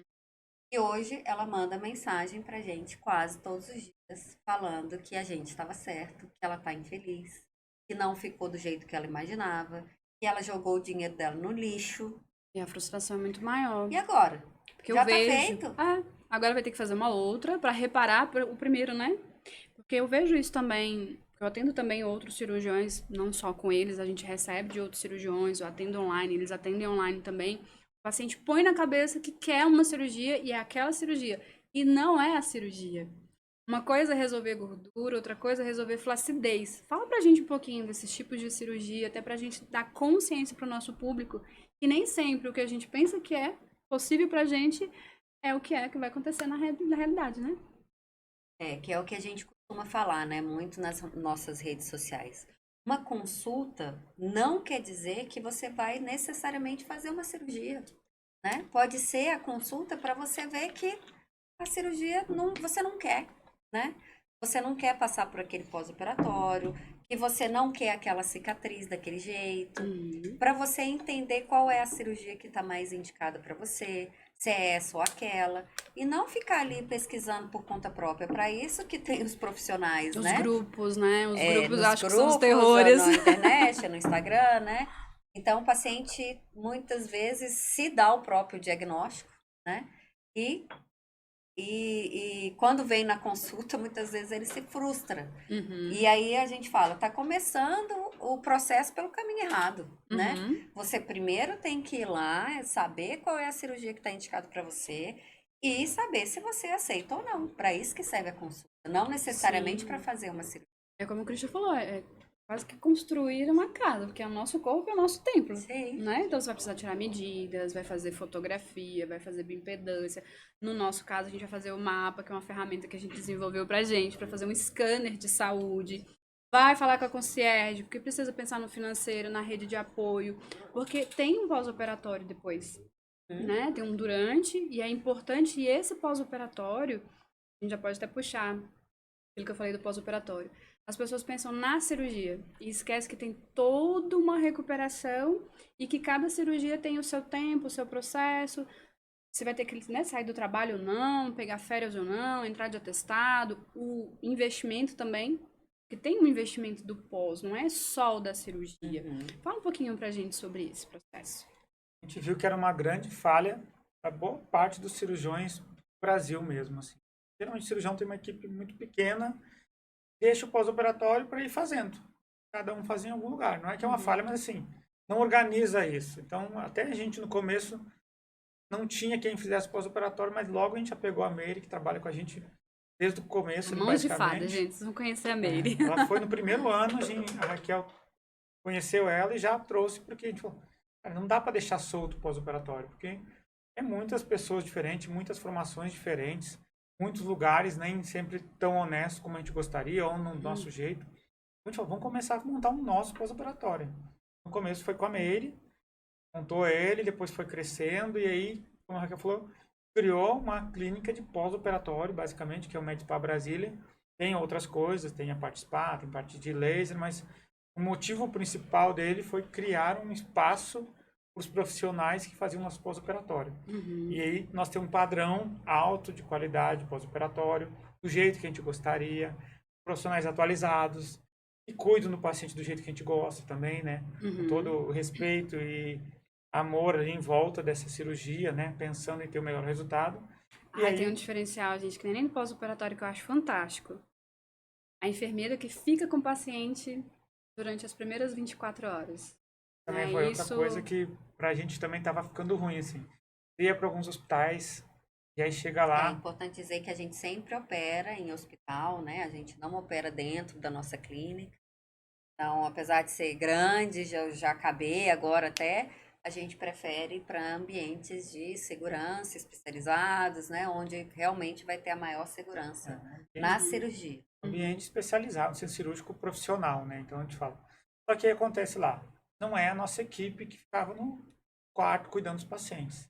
E hoje ela manda mensagem pra gente quase todos os dias, falando que a gente estava certo, que ela tá infeliz, que não ficou do jeito que ela imaginava, que ela jogou o dinheiro dela no lixo. E a frustração é muito maior. E agora? Porque Já eu tá vejo... feito? Agora vai ter que fazer uma outra pra reparar o primeiro, né? Porque eu vejo isso também. Eu atendo também outros cirurgiões, não só com eles, a gente recebe de outros cirurgiões, eu atendo online, eles atendem online também. O paciente põe na cabeça que quer uma cirurgia e é aquela cirurgia. E não é a cirurgia. Uma coisa é resolver gordura, outra coisa é resolver flacidez. Fala pra gente um pouquinho desses tipos de cirurgia, até pra gente dar consciência pro nosso público, que nem sempre o que a gente pensa que é possível pra gente é o que vai acontecer na realidade, né? Que é o que a gente costuma falar, né? Muito nas nossas redes sociais. Uma consulta não quer dizer que você vai necessariamente fazer uma cirurgia, né? Pode ser a consulta para você ver que a cirurgia você não quer, né? Você não quer passar por aquele pós-operatório, que você não quer aquela cicatriz daquele jeito, para você entender qual é a cirurgia que está mais indicada para você, se é essa ou aquela, e não ficar ali pesquisando por conta própria. Para isso que tem os profissionais, Os né? grupos, né? Os grupos, Nos acho que são os grupos, terrores. na internet, no Instagram, né? Então, o paciente, muitas vezes, se dá o próprio diagnóstico, né? E quando vem na consulta, muitas vezes ele se frustra. E aí a gente fala, tá começando o processo pelo caminho errado, né? Você primeiro tem que ir lá, saber qual é a cirurgia que está indicada para você e saber se você aceita ou não. Para isso que serve a consulta, não necessariamente para fazer uma cirurgia. É como o Christian falou, é quase que construir uma casa, porque é o nosso corpo e o nosso templo. Sim. Né? Então você vai precisar tirar medidas, vai fazer fotografia, vai fazer bioimpedância. No nosso caso, a gente vai fazer o mapa, que é uma ferramenta que a gente desenvolveu pra gente, para fazer um scanner de saúde. Vai falar com a concierge, porque precisa pensar no financeiro, na rede de apoio, porque tem um pós-operatório depois, né? Tem um durante, e é importante, e esse pós-operatório, a gente já pode até puxar aquilo que eu falei do pós-operatório. As pessoas pensam na cirurgia e esquecem que tem toda uma recuperação e que cada cirurgia tem o seu tempo, o seu processo. Você vai ter que, né, sair do trabalho ou não, pegar férias ou não, entrar de atestado, o investimento também, que tem um investimento do pós, não é só o da cirurgia. Fala um pouquinho pra gente sobre esse processo. A gente viu que era uma grande falha da boa parte dos cirurgiões do Brasil mesmo, assim. Geralmente o cirurgião tem uma equipe muito pequena, deixa o pós-operatório para ir fazendo. Cada um faz em algum lugar. Não é que é uma falha, mas assim, não organiza isso. Então, até a gente no começo não tinha quem fizesse pós-operatório, mas logo a gente já pegou a Meire, que trabalha com a gente desde o começo. Mãos de fada, gente. Vocês vão conhecer a Meire. Ela foi no primeiro ano, a Raquel conheceu ela e já trouxe, porque a gente falou, cara, não dá para deixar solto o pós-operatório, porque é muitas pessoas diferentes, muitas formações diferentes, muitos lugares nem sempre tão honestos como a gente gostaria, ou no nosso jeito. A gente falou, vamos começar a montar um nosso pós-operatório. No começo foi com a Meire, montou ele, depois foi crescendo, e aí, como a Raquel falou, criou uma clínica de pós-operatório, basicamente, que é o MedSpa Brasília. Tem outras coisas, tem a parte spa, tem parte de laser, mas o motivo principal dele foi criar um espaço para os profissionais que faziam nosso pós-operatório. E aí nós temos um padrão alto de qualidade pós-operatório, do jeito que a gente gostaria, profissionais atualizados, que cuidam do paciente do jeito que a gente gosta também, né? Com todo o respeito e amor ali em volta dessa cirurgia, né? Pensando em ter o melhor resultado. Tem um diferencial, gente, que nem no pós-operatório que eu acho fantástico. A enfermeira que fica com o paciente durante as primeiras 24 horas. Também foi outra coisa que pra gente também tava ficando ruim, assim. Ia para alguns hospitais, e aí chega É lá, importante dizer que a gente sempre opera em hospital, né? A gente não opera dentro da nossa clínica. Então, apesar de ser grande, já acabei agora até, a gente prefere para ambientes de segurança especializados, né? Onde realmente vai ter a maior segurança na cirurgia. ambiente especializado, centro cirúrgico profissional, né? Então a gente fala. Só que aí acontece lá, não é a nossa equipe que ficava no quarto cuidando dos pacientes.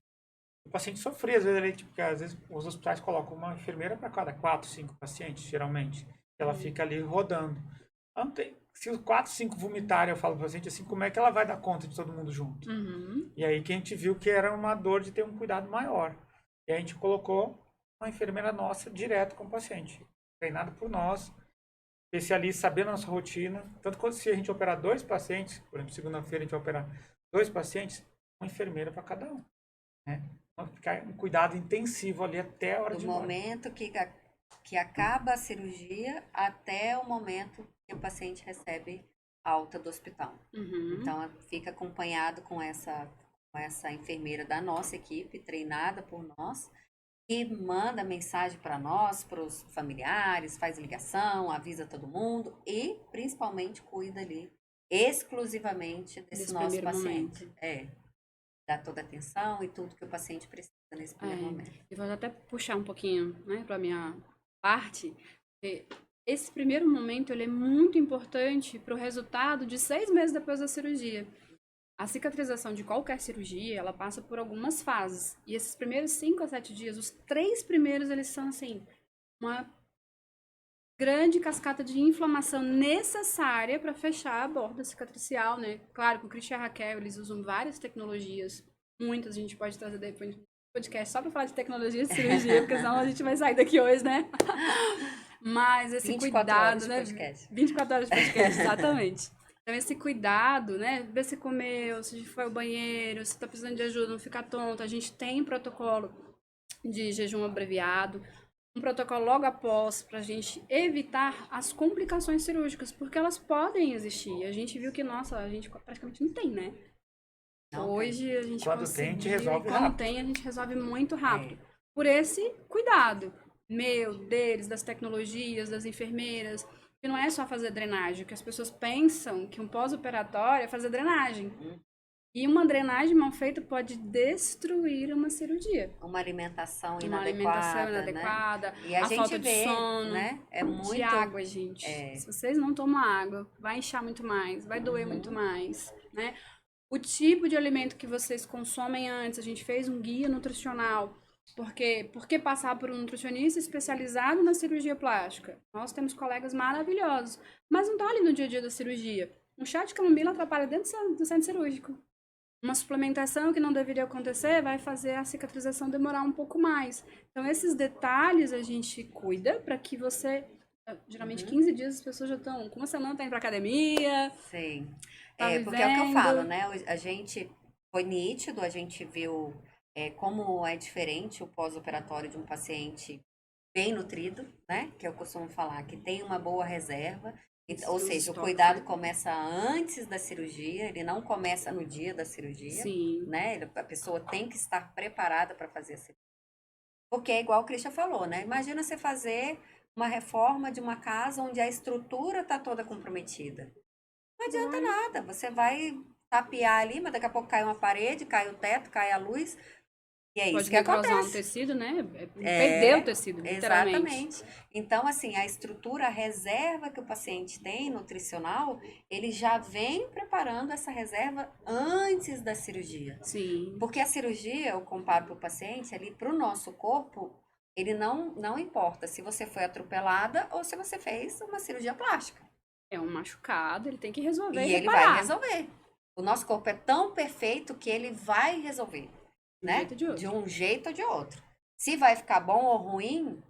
O paciente sofria, às vezes, ali, tipo, porque às vezes os hospitais colocam uma enfermeira para cada 4, 5 pacientes, geralmente. Ela fica ali rodando. Não tem, se os 4, 5 vomitarem, eu falo para o paciente assim, como é que ela vai dar conta de todo mundo junto? E aí que a gente viu que era uma dor de ter um cuidado maior. E aí a gente colocou uma enfermeira nossa direto com o paciente, treinada por nós, especialista, sabendo a nossa rotina. Tanto que se a gente operar 2 pacientes, por exemplo, segunda-feira a gente vai operar 2 pacientes, uma enfermeira para cada um, né? Então, ficar um cuidado intensivo ali até a hora Do de ir embora. momento que acaba a cirurgia até o momento que o paciente recebe alta do hospital. Então, fica acompanhado com essa enfermeira da nossa equipe, treinada por nós, que manda mensagem para nós, para os familiares, faz ligação, avisa todo mundo e, principalmente, cuida ali exclusivamente desse nosso paciente. Dá toda a atenção e tudo que o paciente precisa nesse primeiro momento. E vou até puxar um pouquinho, né, para minha parte. Esse primeiro momento ele é muito importante para o resultado de 6 meses depois da cirurgia. A cicatrização de qualquer cirurgia, ela passa por algumas fases. E esses primeiros 5 a 7 dias, os 3 primeiros, eles são, assim, uma grande cascata de inflamação necessária para fechar a borda cicatricial, né? Claro que o Christian e a Raquel, eles usam várias tecnologias. Muitas a gente pode trazer depois no podcast só para falar de tecnologia de cirurgia, porque senão a gente vai sair daqui hoje, né? Mas esse 24 cuidado, horas de né? podcast. 24 horas de podcast, exatamente. Então, esse cuidado, né? Ver se comeu, se foi ao banheiro, se tá precisando de ajuda, não ficar tonto. A gente tem protocolo de jejum abreviado, um protocolo logo após, pra gente evitar as complicações cirúrgicas, porque elas podem existir. A gente viu que, nossa, a gente praticamente não tem, né? Hoje a gente quando tem, a gente resolve quando rápido. tem, a gente resolve muito rápido. Por esse cuidado meu, deles, das tecnologias, das enfermeiras, que não é só fazer drenagem, que as pessoas pensam que um pós-operatório é fazer drenagem. E uma drenagem mal feita pode destruir uma cirurgia. Uma alimentação Uma alimentação inadequada, né? E a gente falta vê, de sono, né? É muito... de água, gente. Se vocês não tomam água, vai inchar muito mais, vai doer muito mais, né? O tipo de alimento que vocês consomem antes, a gente fez um guia nutricional. Por que passar por um nutricionista especializado na cirurgia plástica? Nós temos colegas maravilhosos, mas não estão ali no dia a dia da cirurgia. Um chá de camomila atrapalha dentro do centro cirúrgico. Uma suplementação que não deveria acontecer vai fazer a cicatrização demorar um pouco mais. Então, esses detalhes a gente cuida para que você... Geralmente, 15 dias as pessoas já estão... Com uma semana tá indo pra academia. Sim. Tá Porque é o que eu falo, vivendo. né? A gente foi nítido, a gente viu como é diferente o pós-operatório de um paciente bem nutrido, né? Que eu costumo falar, que tem uma boa reserva. Ou seja, o cuidado começa antes da cirurgia, ele não começa no dia da cirurgia, Sim. né? A pessoa tem que estar preparada para fazer a cirurgia. Porque é igual o Christian falou, né? Imagina você fazer uma reforma de uma casa onde a estrutura está toda comprometida. Não adianta nada, você vai tapear ali, mas daqui a pouco cai uma parede, cai o teto, cai a luz. E é isso que acontece. Pode um tecido, né? Perder o tecido, literalmente. Exatamente. Então, assim, a estrutura, a reserva que o paciente tem, nutricional, ele já vem preparando essa reserva antes da cirurgia. Sim. Porque a cirurgia, eu comparo para o paciente, ali, para o nosso corpo, ele não importa se você foi atropelada ou se você fez uma cirurgia plástica. É um machucado, ele tem que resolver e ele vai resolver. O nosso corpo é tão perfeito que ele vai resolver. Né? De um jeito ou de outro. Se vai ficar bom ou ruim,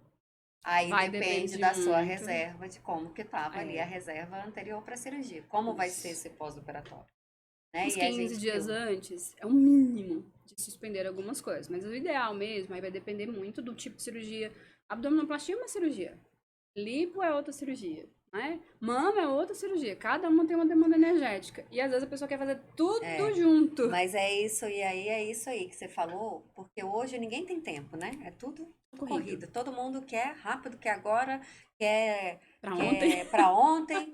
aí depende da sua reserva, de como que estava ali a reserva anterior para a cirurgia. Como vai ser esse pós-operatório. Né? Uns 15 dias antes é o mínimo. de suspender algumas coisas. Mas o ideal mesmo, aí vai depender muito do tipo de cirurgia. Abdominoplastia é uma cirurgia. Lipo é outra cirurgia, né? Mama é outra cirurgia. Cada uma tem uma demanda energética. E às vezes a pessoa quer fazer tudo junto. Mas é isso, e aí é isso aí que você falou, porque hoje ninguém tem tempo, né? É tudo corrido. Todo mundo quer rápido, quer agora, quer pra ontem.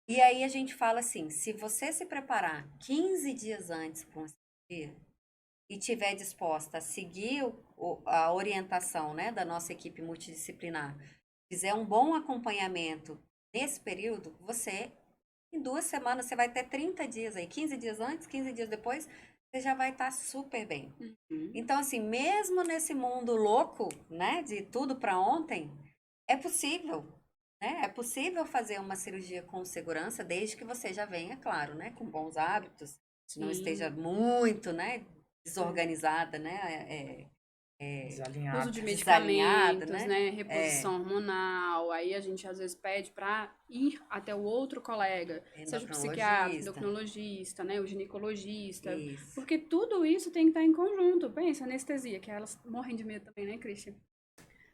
E aí a gente fala assim, se você se preparar 15 dias antes para uma cirurgia e tiver disposta a seguir a orientação, né, da nossa equipe multidisciplinar, fizer um bom acompanhamento nesse período, você, em 2 semanas, você vai ter 30 dias aí, 15 dias antes, 15 dias depois, você já vai estar super bem. Então, assim, mesmo nesse mundo louco, né, de tudo para ontem, é possível, né? É possível fazer uma cirurgia com segurança, desde que você já venha, claro, né, com bons hábitos, não esteja muito, né, desorganizada, né, Desalinhado. Uso de medicamentos, né? Reposição hormonal. Aí a gente às vezes pede para ir até o outro colega, seja o psiquiatra, endocrinologista, né? O ginecologista. Isso. Porque tudo isso tem que estar em conjunto. Pensa, anestesia, que elas morrem de medo também, né, Christian?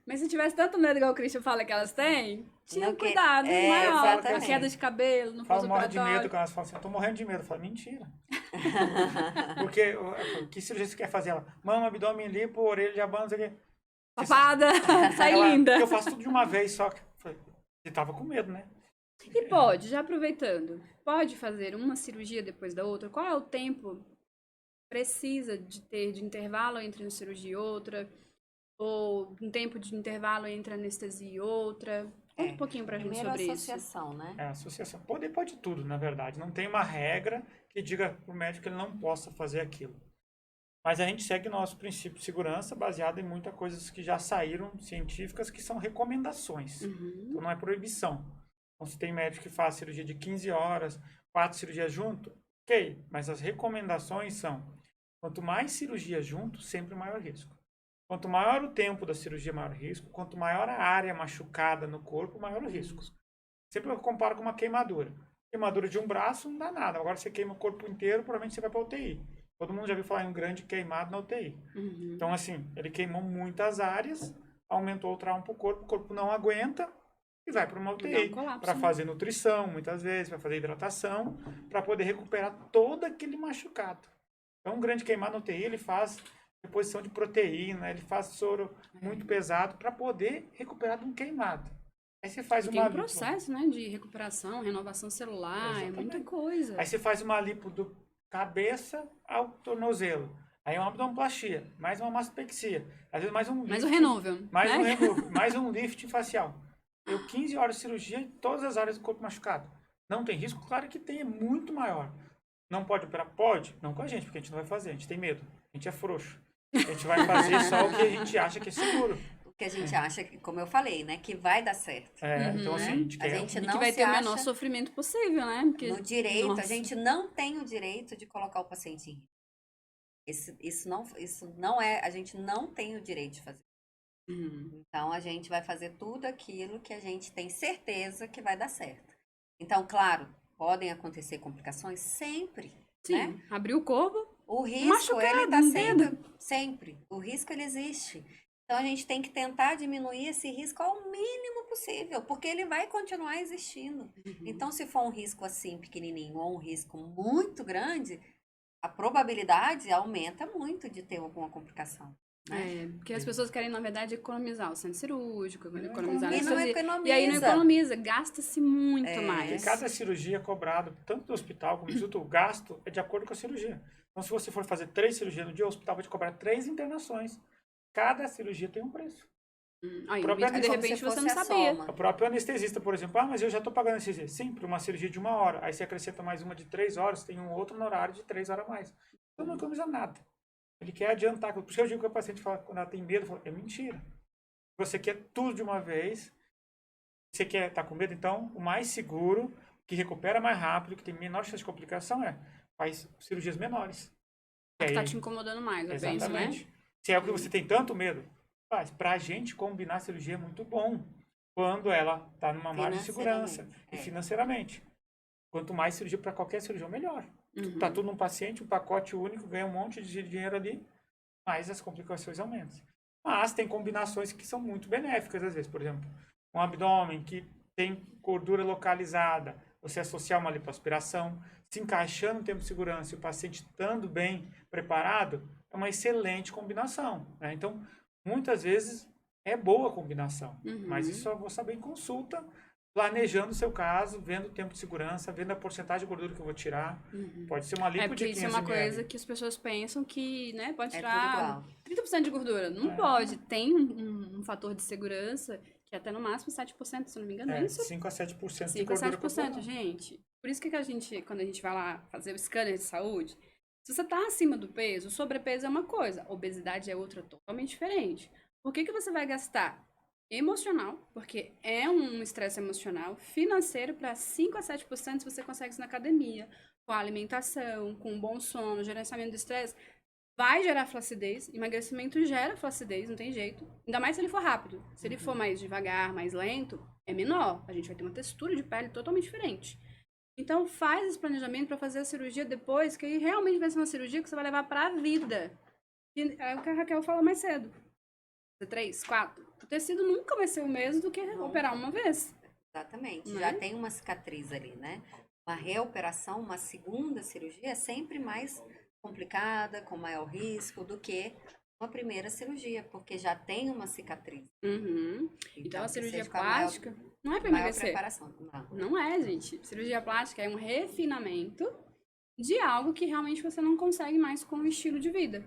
Mas se tivesse tanto medo igual o Christian fala que elas têm, tinha um cuidado maior. A queda de cabelo, não faz morre de medo quando elas falam assim, eu tô morrendo de medo. Eu falo, mentira. Porque, que cirurgia você quer fazer? Ela, mama, abdômen, lipo, orelha de abano, não sei o quê. Papada, sai linda. Eu faço tudo de uma vez só. Você tava com medo, né? E pode, já aproveitando, pode fazer uma cirurgia depois da outra? Qual é o tempo precisa de ter de intervalo entre uma cirurgia e outra? Ou um tempo de intervalo entre anestesia e outra? Conta um pouquinho pra gente sobre isso. Associação, né? Associação. Pode tudo, na verdade. Não tem uma regra que diga pro médico que ele não possa fazer aquilo. Mas a gente segue nosso princípio de segurança baseado em muitas coisas que já saíram científicas, que são recomendações. Então não é proibição. Então se tem médico que faz cirurgia de 15 horas, 4 cirurgias junto, ok. Mas as recomendações são, quanto mais cirurgia junto, sempre maior risco. Quanto maior o tempo da cirurgia, maior o risco. Quanto maior a área machucada no corpo, maior o risco. Sempre eu comparo com uma queimadura. Queimadura de um braço não dá nada. Agora você queima o corpo inteiro, provavelmente você vai para UTI. Todo mundo já viu falar em um grande queimado na UTI. Então, assim, ele queimou muitas áreas, aumentou o trauma para o corpo não aguenta e vai para uma UTI. Para fazer nutrição, muitas vezes, para fazer hidratação, para poder recuperar todo aquele machucado. Então, um grande queimado na UTI, ele faz reposição de proteína, ele faz soro muito pesado para poder recuperar de um queimado. Aí você faz uma lipo. Tem um processo, né, de recuperação, renovação celular, é muita coisa. Aí você faz uma lipo do cabeça ao tornozelo. Aí uma abdominoplastia, mais uma mastopexia. Às vezes mais um lift. Mais um renúvel. Mais um lift facial. Eu 15 horas de cirurgia em todas as áreas do corpo machucado. Não tem risco? Claro que tem, é muito maior. Não pode operar? Pode. Não com a gente, porque a gente não vai fazer. A gente tem medo. A gente é frouxo. A gente vai fazer só o que a gente acha que é seguro. O que a gente acha, como eu falei, né? Que vai dar certo. Então assim, a gente quer... que vai ter o menor sofrimento possível, né? Porque, no direito, a gente não tem o direito de colocar o paciente em risco. Isso não é... A gente não tem o direito de fazer. Então, a gente vai fazer tudo aquilo que a gente tem certeza que vai dar certo. Então, claro, podem acontecer complicações sempre. Sim, né? Abrir o corpo... O risco, ele tá sempre. O risco, ele existe. Então, a gente tem que tentar diminuir esse risco ao mínimo possível, porque ele vai continuar existindo. Então, se for um risco assim, pequenininho, ou um risco muito grande, a probabilidade aumenta muito de ter alguma complicação. Né? Porque as pessoas querem, na verdade, economizar o centro cirúrgico, economizar e não economiza. E aí não economiza, gasta-se muito mais. E cada cirurgia é cobrado, tanto do hospital como do instituto, o gasto é de acordo com a cirurgia. Então, se você for fazer 3 cirurgias no dia, o hospital vai te cobrar 3 internações. Cada cirurgia tem um preço. Aí, de repente você não sabia. O próprio anestesista, por exemplo, mas eu já estou pagando anestesia. Sim, para uma cirurgia de 1 hora. Aí você acrescenta mais uma de 3 horas, tem um outro no horário de 3 horas a mais. Então não economiza nada. Ele quer adiantar. Por isso que eu digo que o paciente fala, quando ela tem medo, fala, é mentira. Você quer tudo de uma vez. Você quer estar com medo, então o mais seguro, que recupera mais rápido, que tem menor chance de complicação faz cirurgias menores. Que está te incomodando mais, eu penso, né? Se é o que você tem tanto medo, faz. Pra gente combinar a cirurgia é muito bom. Quando ela está numa margem de segurança e financeiramente. Quanto mais cirurgia para qualquer cirurgião, melhor. Tá tudo num paciente, um pacote único, ganha um monte de dinheiro ali. mais as complicações aumentam. Mas tem combinações que são muito benéficas, às vezes. Por exemplo, um abdômen que tem gordura localizada, você associar uma lipoaspiração, se encaixando no tempo de segurança e o paciente estando bem preparado, é uma excelente combinação, né? Então, muitas vezes é boa a combinação, mas isso eu vou saber em consulta, planejando o seu caso, vendo o tempo de segurança, vendo a porcentagem de gordura que eu vou tirar. Pode ser uma lipo porque de 500 isso é uma ml. coisa que as pessoas pensam que, né, pode É tudo tirar igual. 30% de gordura. Não pode. Tem um fator de segurança que até no máximo 7%, se eu não me engano, é isso? 5 a 7% de 5 a gordura 7%, corporal. gente. Por isso que a gente, quando a gente vai lá fazer o scanner de saúde, se você tá acima do peso, o sobrepeso é uma coisa, obesidade é outra totalmente diferente. Por que você vai gastar emocional, porque é um estresse emocional, financeiro, para 5 a 7% se você consegue isso na academia, com a alimentação, com um bom sono, gerenciamento do estresse, vai gerar flacidez. Emagrecimento gera flacidez, não tem jeito. Ainda mais se ele for rápido. Se ele for mais devagar, mais lento, é menor. A gente vai ter uma textura de pele totalmente diferente. Então, faz esse planejamento para fazer a cirurgia depois, que aí realmente vai ser uma cirurgia que você vai levar para a vida. E é o que a Raquel falou mais cedo. 3, 4. O tecido nunca vai ser o mesmo do que operar uma vez. Exatamente. Né? Já tem uma cicatriz ali, né? Uma reoperação, uma segunda cirurgia é sempre mais complicada, com maior risco do que uma primeira cirurgia, porque já tem uma cicatriz. Então, a cirurgia precisa com a plástica não é para maior emagrecer. preparação. Não é, gente. Cirurgia plástica é um refinamento de algo que realmente você não consegue mais com o estilo de vida.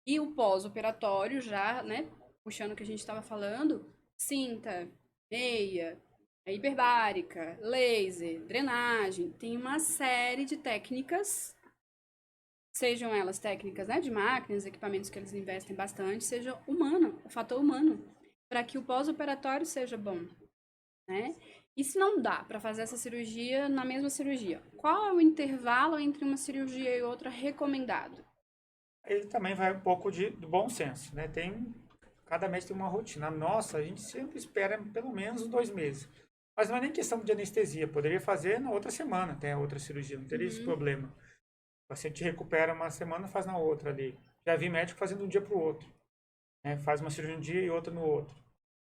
E o pós-operatório já, né, puxando o que a gente estava falando, cinta, meia, hiperbárica, laser, drenagem, tem uma série de técnicas, sejam elas técnicas, né, de máquinas, equipamentos que eles investem bastante, seja humano, o fator humano, para que o pós-operatório seja bom, né? E se não dá para fazer essa cirurgia na mesma cirurgia, qual é o intervalo entre uma cirurgia e outra recomendado? Ele também vai um pouco do bom senso, né? Cada mês tem uma rotina. Nossa, a gente sempre espera pelo menos 2 meses. Mas não é nem questão de anestesia. Poderia fazer na outra semana, até a outra cirurgia. Não teria esse problema. O paciente recupera uma semana, faz na outra ali. Já vi médico fazendo um dia para o outro. Né? Faz uma cirurgia um dia e outra no outro.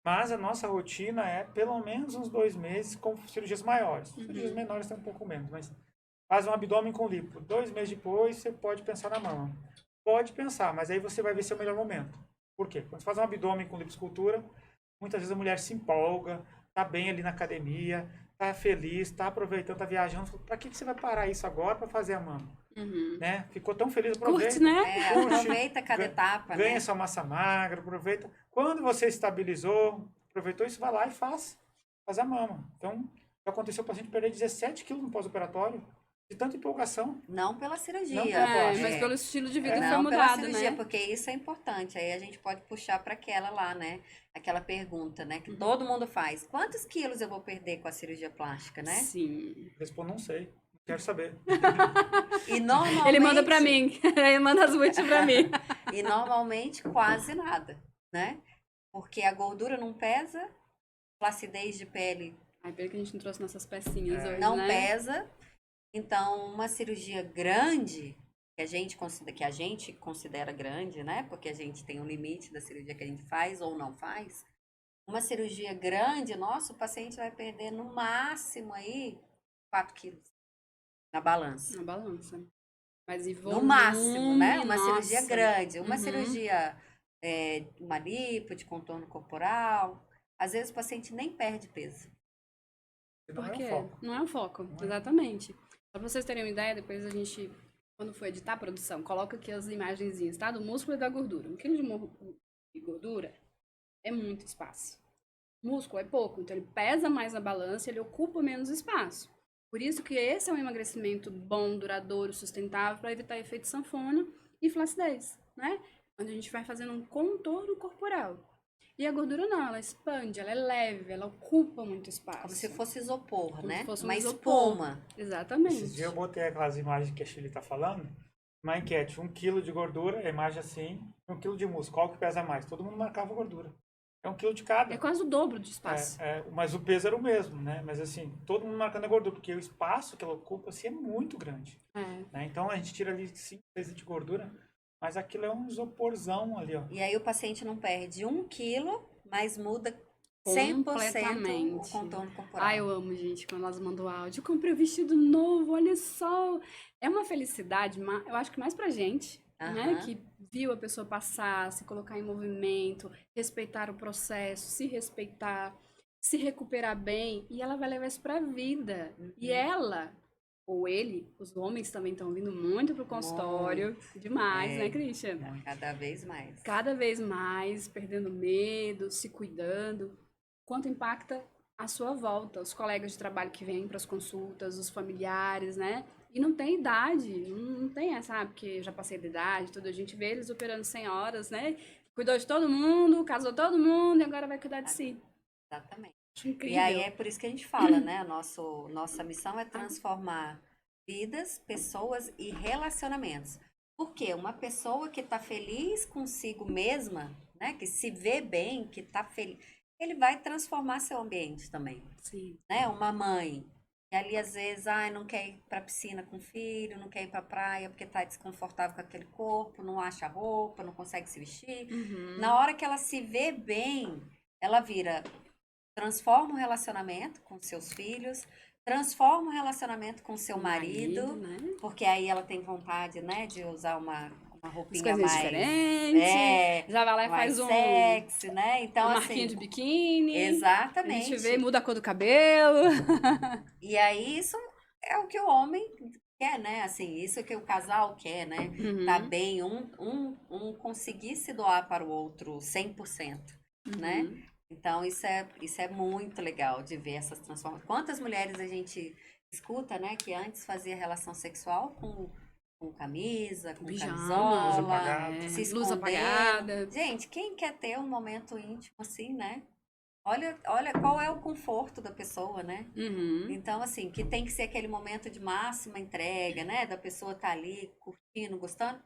Mas a nossa rotina é pelo menos uns 2 meses com cirurgias maiores. Cirurgias menores tem um pouco menos, mas faz um abdômen com lipo. 2 meses depois, você pode pensar na mama. Pode pensar, mas aí você vai ver seu melhor momento. Por quê? Quando você faz um abdômen com lipoescultura, muitas vezes a mulher se empolga, tá bem ali na academia, tá feliz, tá aproveitando, tá viajando. Para que você vai parar isso agora para fazer a mama? Né? Ficou tão feliz, aproveita. Curte, né? Aproveita cada etapa, ganha né? sua massa magra, aproveita. Quando você estabilizou, aproveitou isso, vai lá e faz a mama. Então, aconteceu o paciente perder 17 quilos no pós-operatório, de tanta empolgação. Não pela cirurgia. Não pela plástica. Mas pelo estilo de vida foi Não pela mudado, cirurgia, né? porque isso é importante. Aí a gente pode puxar para aquela lá, né? Aquela pergunta, né? Que todo mundo faz. Quantos quilos eu vou perder com a cirurgia plástica, né? Sim. Respondo, não sei. Quero saber. E normalmente... Ele manda pra mim. Ele manda as últimas pra mim. E normalmente quase nada, né? Porque a gordura não pesa, flacidez de pele Ai, pena que a gente não trouxe nossas pecinhas hoje, não né? pesa. Então, uma cirurgia grande, que a gente considera grande, né? Porque a gente tem um limite da cirurgia que a gente faz ou não faz. Uma cirurgia grande, nosso paciente vai perder no máximo aí 4 quilos na balança. Na balança. Mas e No volume, máximo, né? Uma cirurgia nossa. grande. Uma cirurgia, uma lipo, de contorno corporal. Às vezes o paciente nem perde peso. Não Por é quê? o foco. Não é o foco, exatamente. Só pra vocês terem uma ideia, depois a gente, quando for editar a produção, coloca aqui as imagenzinhas, tá? Do músculo e da gordura. 1 quilo de gordura é muito espaço. Músculo é pouco, então ele pesa mais na balança e ele ocupa menos espaço. Por isso que esse é um emagrecimento bom, duradouro, sustentável, para evitar efeito sanfona e flacidez, né? Onde a gente vai fazendo um contorno corporal. E a gordura não, ela expande, ela é leve, ela ocupa muito espaço. Como se fosse isopor, Como né? se fosse um Uma isopor. espuma. Exatamente. Esses dias eu botei aquelas imagens que a Shirley tá falando. Uma enquete, 1 quilo de gordura, a imagem assim, 1 quilo de músculo. Qual que pesa mais? Todo mundo marcava gordura. É 1 quilo de cada. É quase o dobro de espaço. Mas o peso era o mesmo, né? Mas assim, todo mundo marcando a gordura, porque o espaço que ela ocupa assim, é muito grande. Né? Então a gente tira ali 5, 6 de gordura. mas aquilo é um isoporzão ali, ó. E aí o paciente não perde 1 quilo, mas muda 100% o Completamente. contorno corporal. Ai, eu amo, gente, quando elas mandam áudio. Eu comprei um vestido novo, olha só. É uma felicidade, eu acho que mais pra gente, né? Aham. Que viu a pessoa passar, se colocar em movimento, respeitar o processo, se respeitar, se recuperar bem. E ela vai levar isso pra vida. E ela, ou ele, os homens também estão vindo muito pro consultório. Demais, né, É, Christian? cada vez mais. Cada vez mais perdendo medo, se cuidando. Quanto impacta a sua volta, os colegas de trabalho que vêm para as consultas, os familiares, né? E não tem idade, não tem essa, porque eu já passei da idade, tudo. A gente vê eles operando 100 horas, né? Cuidou de todo mundo, casou todo mundo e agora vai cuidar de si. Exatamente. Acho E aí incrível. é por isso que a gente fala, né? Nossa missão é transformar vidas, pessoas e relacionamentos. Porque uma pessoa que está feliz consigo mesma, né? Que se vê bem, que está feliz, ele vai transformar seu ambiente também, Sim. né? Uma mãe que ali às vezes, ai, não quer ir para piscina com o filho, não quer ir para praia porque está desconfortável com aquele corpo, não acha roupa, não consegue se vestir. Na hora que ela se vê bem, ela transforma o relacionamento com seus filhos, transforma o relacionamento com seu marido, né? porque aí ela tem vontade, né, de usar uma As roupinha coisinhas mais diferentes. Já vai lá e mais faz sexy, né? Então, uma assim, marquinha de biquíni. A gente exatamente. vê, muda a cor do cabelo. E aí isso é o que o homem quer, né? Assim, isso é o que o casal quer, né? Tá bem, um conseguir se doar para o outro 100%, né? Então, isso é muito legal de ver essas transformações. Quantas mulheres a gente escuta, né? Que antes fazia relação sexual com camisa, com Pijama, camisola, Luz apagada. se luz escondendo. apagada. Gente, quem quer ter um momento íntimo assim, né? Olha qual é o conforto da pessoa, né? Então, assim, que tem que ser aquele momento de máxima entrega, né? Da pessoa estar ali curtindo, gostando,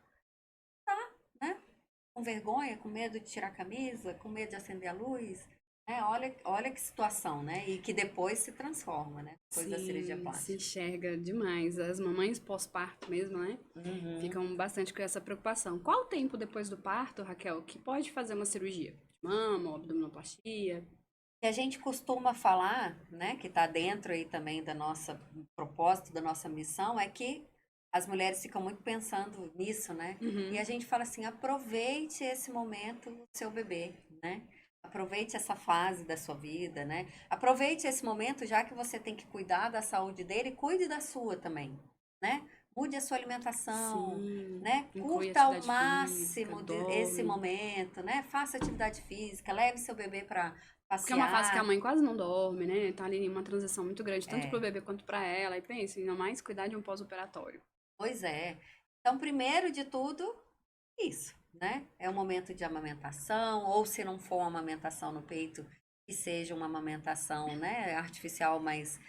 né? Com vergonha, com medo de tirar a camisa, com medo de acender a luz, né? Olha que situação, né? E que depois se transforma, né? Depois da cirurgia Sim, se plástica. enxerga demais. As mamães pós-parto mesmo, né? Ficam bastante com essa preocupação. Qual o tempo depois do parto, Raquel, que pode fazer uma cirurgia? De mama, ou abdominoplastia? E a gente costuma falar, né, que está dentro aí também da nossa propósito, da nossa missão, é que as mulheres ficam muito pensando nisso, né? E a gente fala assim, aproveite esse momento do seu bebê, né? Aproveite essa fase da sua vida, né? Aproveite esse momento, já que você tem que cuidar da saúde dele, cuide da sua também, né? Mude a sua alimentação, Sim, né? inclui Curta ao atividade física, máximo esse dorme. momento, né? Faça atividade física, leve seu bebê para Porque é uma fase que a passear. mãe quase não dorme, né? Tá ali em uma transição muito grande, tanto pro É, bebê quanto pra ela. E pensa, ainda mais cuidar de um pós-operatório. pois é. Então, primeiro de tudo, isso, né? É um momento de amamentação, ou se não for uma amamentação no peito, que seja uma amamentação, né, artificial, mas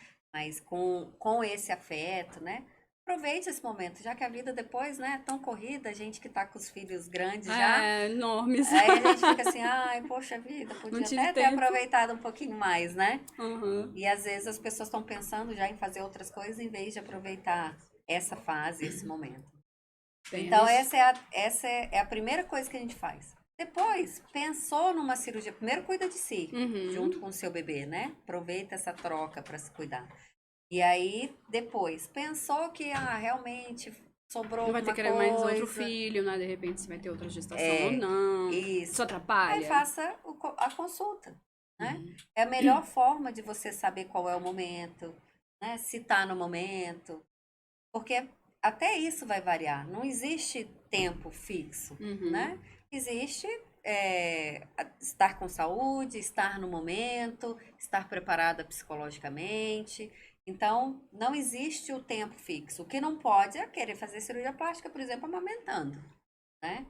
com esse afeto, né? Aproveite esse momento, já que a vida depois, né, é tão corrida, a gente que tá com os filhos grandes já, É, enormes. aí a gente fica assim, ai, poxa vida, Não podia tive até ter tempo. aproveitado um pouquinho mais, né? Uhum. E às vezes as pessoas estão pensando já em fazer outras coisas em vez de aproveitar essa fase, esse momento. Tem Então, isso. essa é a primeira coisa que a gente faz. Depois, pensou numa cirurgia, primeiro cuida de si, junto com o seu bebê, né? Aproveita essa troca para se cuidar. E aí, depois, pensou que realmente sobrou Não vai ter alguma que querer mais outro coisa. filho, né? De repente você vai ter outra gestação ou É, não. isso. Isso Aí atrapalha? faça a consulta, né? É a melhor forma de você saber qual é o momento, né? Se tá no momento. Porque até isso vai variar. Não existe tempo fixo, né? Existe estar com saúde, estar no momento, estar preparada psicologicamente. Então, não existe o tempo fixo. O que não pode é querer fazer cirurgia plástica, por exemplo, amamentando, né?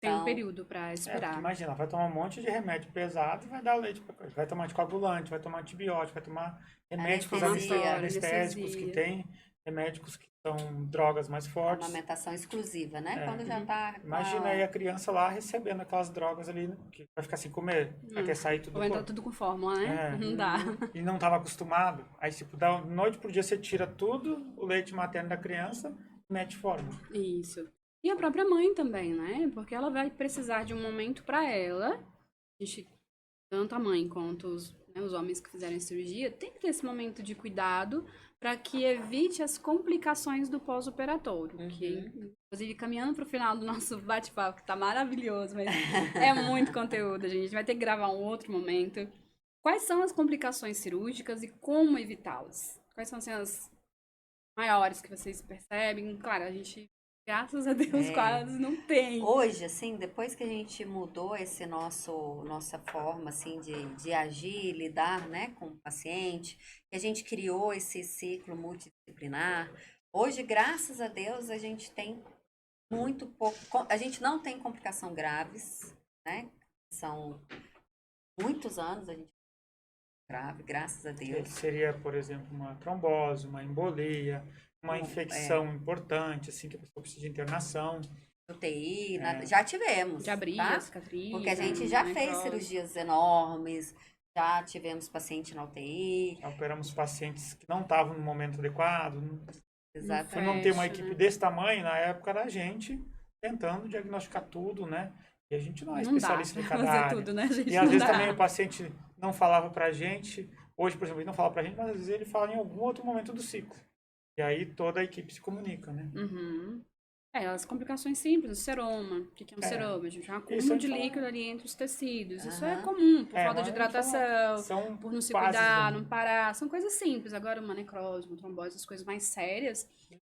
Tem um Então, período pra Porque esperar. imagina, vai tomar um monte de remédio pesado e vai dar leite pra coisa. Vai tomar anticoagulante, vai tomar antibiótico, vai tomar remédicos Anestesia. anestésicos que tem, remédicos que são drogas mais fortes. amamentação exclusiva, né? Quando já tá com Imagina aí a criança lá recebendo aquelas drogas ali, que vai ficar sem comer, vai querer sair tudo Ou do entrar corpo. tudo com fórmula, né? É. Não dá. E não estava acostumado. Aí, tipo, da noite pro dia você tira tudo, o leite materno da criança, e mete fórmula. Isso. E a própria mãe também, né? Porque ela vai precisar de um momento para ela. A gente, tanto a mãe quanto os homens que fizerem cirurgia, tem que ter esse momento de cuidado para que evite as complicações do pós-operatório. Que, inclusive, caminhando para o final do nosso bate-papo, que tá maravilhoso, mas é muito conteúdo, gente. A gente vai ter que gravar um outro momento. Quais são as complicações cirúrgicas e como evitá-las? Quais são assim, as maiores que vocês percebem? Claro, a gente, graças a Deus, quase não tem. Hoje, assim, depois que a gente mudou nossa forma, assim, de agir, lidar, né, com o paciente, que a gente criou esse ciclo multidisciplinar, hoje, graças a Deus, a gente tem muito pouco, a gente não tem complicação graves, né, são muitos anos a gente grave, graças a Deus. Seria, por exemplo, uma trombose, uma embolia, uma infecção importante, assim, que a pessoa precisa de internação. UTI, já tivemos. De abrir tá? a cicatriz. Porque a gente já fez cirurgias enormes, já tivemos paciente na UTI. Já operamos pacientes que não estavam no momento adequado. Exatamente. Foi não ter uma equipe desse tamanho, na época era a gente tentando diagnosticar tudo, né? E a gente não é especialista em cada área. Tudo, né, gente? E às vezes também o paciente não falava pra gente, hoje, por exemplo, ele não fala pra gente, mas às vezes ele fala em algum outro momento do ciclo. E aí toda a equipe se comunica, né? As complicações simples, o seroma. O que é um seroma? A gente tem um acúmulo de líquido ali entre os tecidos. Isso é comum, por falta de hidratação, por não se cuidar, não parar. São coisas simples. Agora, uma necrose, uma trombose, as coisas mais sérias,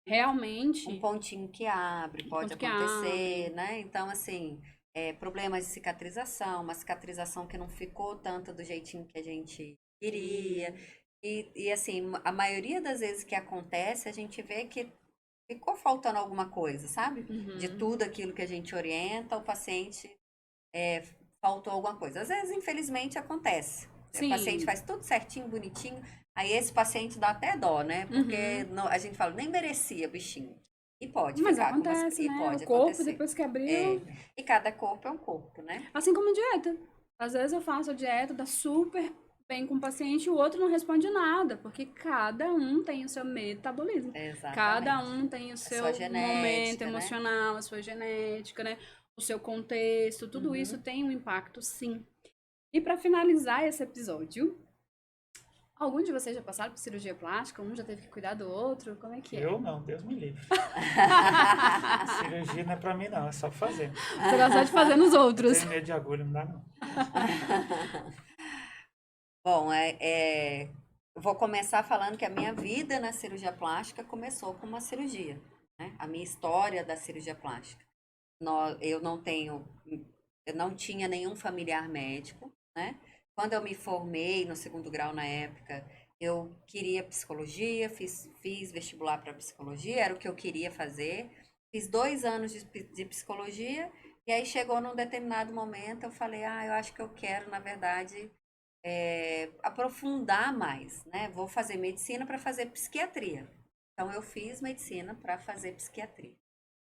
realmente... Um pontinho que abre, pode acontecer, né? Então, assim... problemas de cicatrização, uma cicatrização que não ficou tanto do jeitinho que a gente queria. E assim, a maioria das vezes que acontece, a gente vê que ficou faltando alguma coisa, sabe? De tudo aquilo que a gente orienta, o paciente faltou alguma coisa. Às vezes, infelizmente, acontece. Sim. O paciente faz tudo certinho, bonitinho, aí esse paciente dá até dó, né? Porque a gente fala, nem merecia, bichinho. E pode Mas ficar acontece, né? Pode o corpo, acontecer. Depois que abriu... E cada corpo é um corpo, né? Assim como dieta. Às vezes eu faço a dieta, dá super bem com o paciente e o outro não responde nada, porque cada um tem o seu metabolismo. Exatamente. Cada um tem o seu momento emocional, a sua genética, né? O seu contexto, tudo isso tem um impacto, sim. E para finalizar esse episódio... Algum de vocês já passaram por cirurgia plástica? Um já teve que cuidar do outro? Como é que é? Eu não, Deus me livre. Cirurgia não é pra mim, não. É só fazer. Você gosta de fazer nos outros. Não tenho medo de agulha, não dá, não. Bom, vou começar falando que a minha vida na cirurgia plástica começou com uma cirurgia, né? A minha história da cirurgia plástica. Eu não tinha nenhum familiar médico, né? Quando eu me formei no 2º grau na época, eu queria psicologia, fiz vestibular para psicologia, era o que eu queria fazer. Fiz 2 anos de psicologia e aí chegou num determinado momento, eu falei, eu acho que eu quero, na verdade, aprofundar mais, né? Vou fazer medicina para fazer psiquiatria. Então, eu fiz medicina para fazer psiquiatria.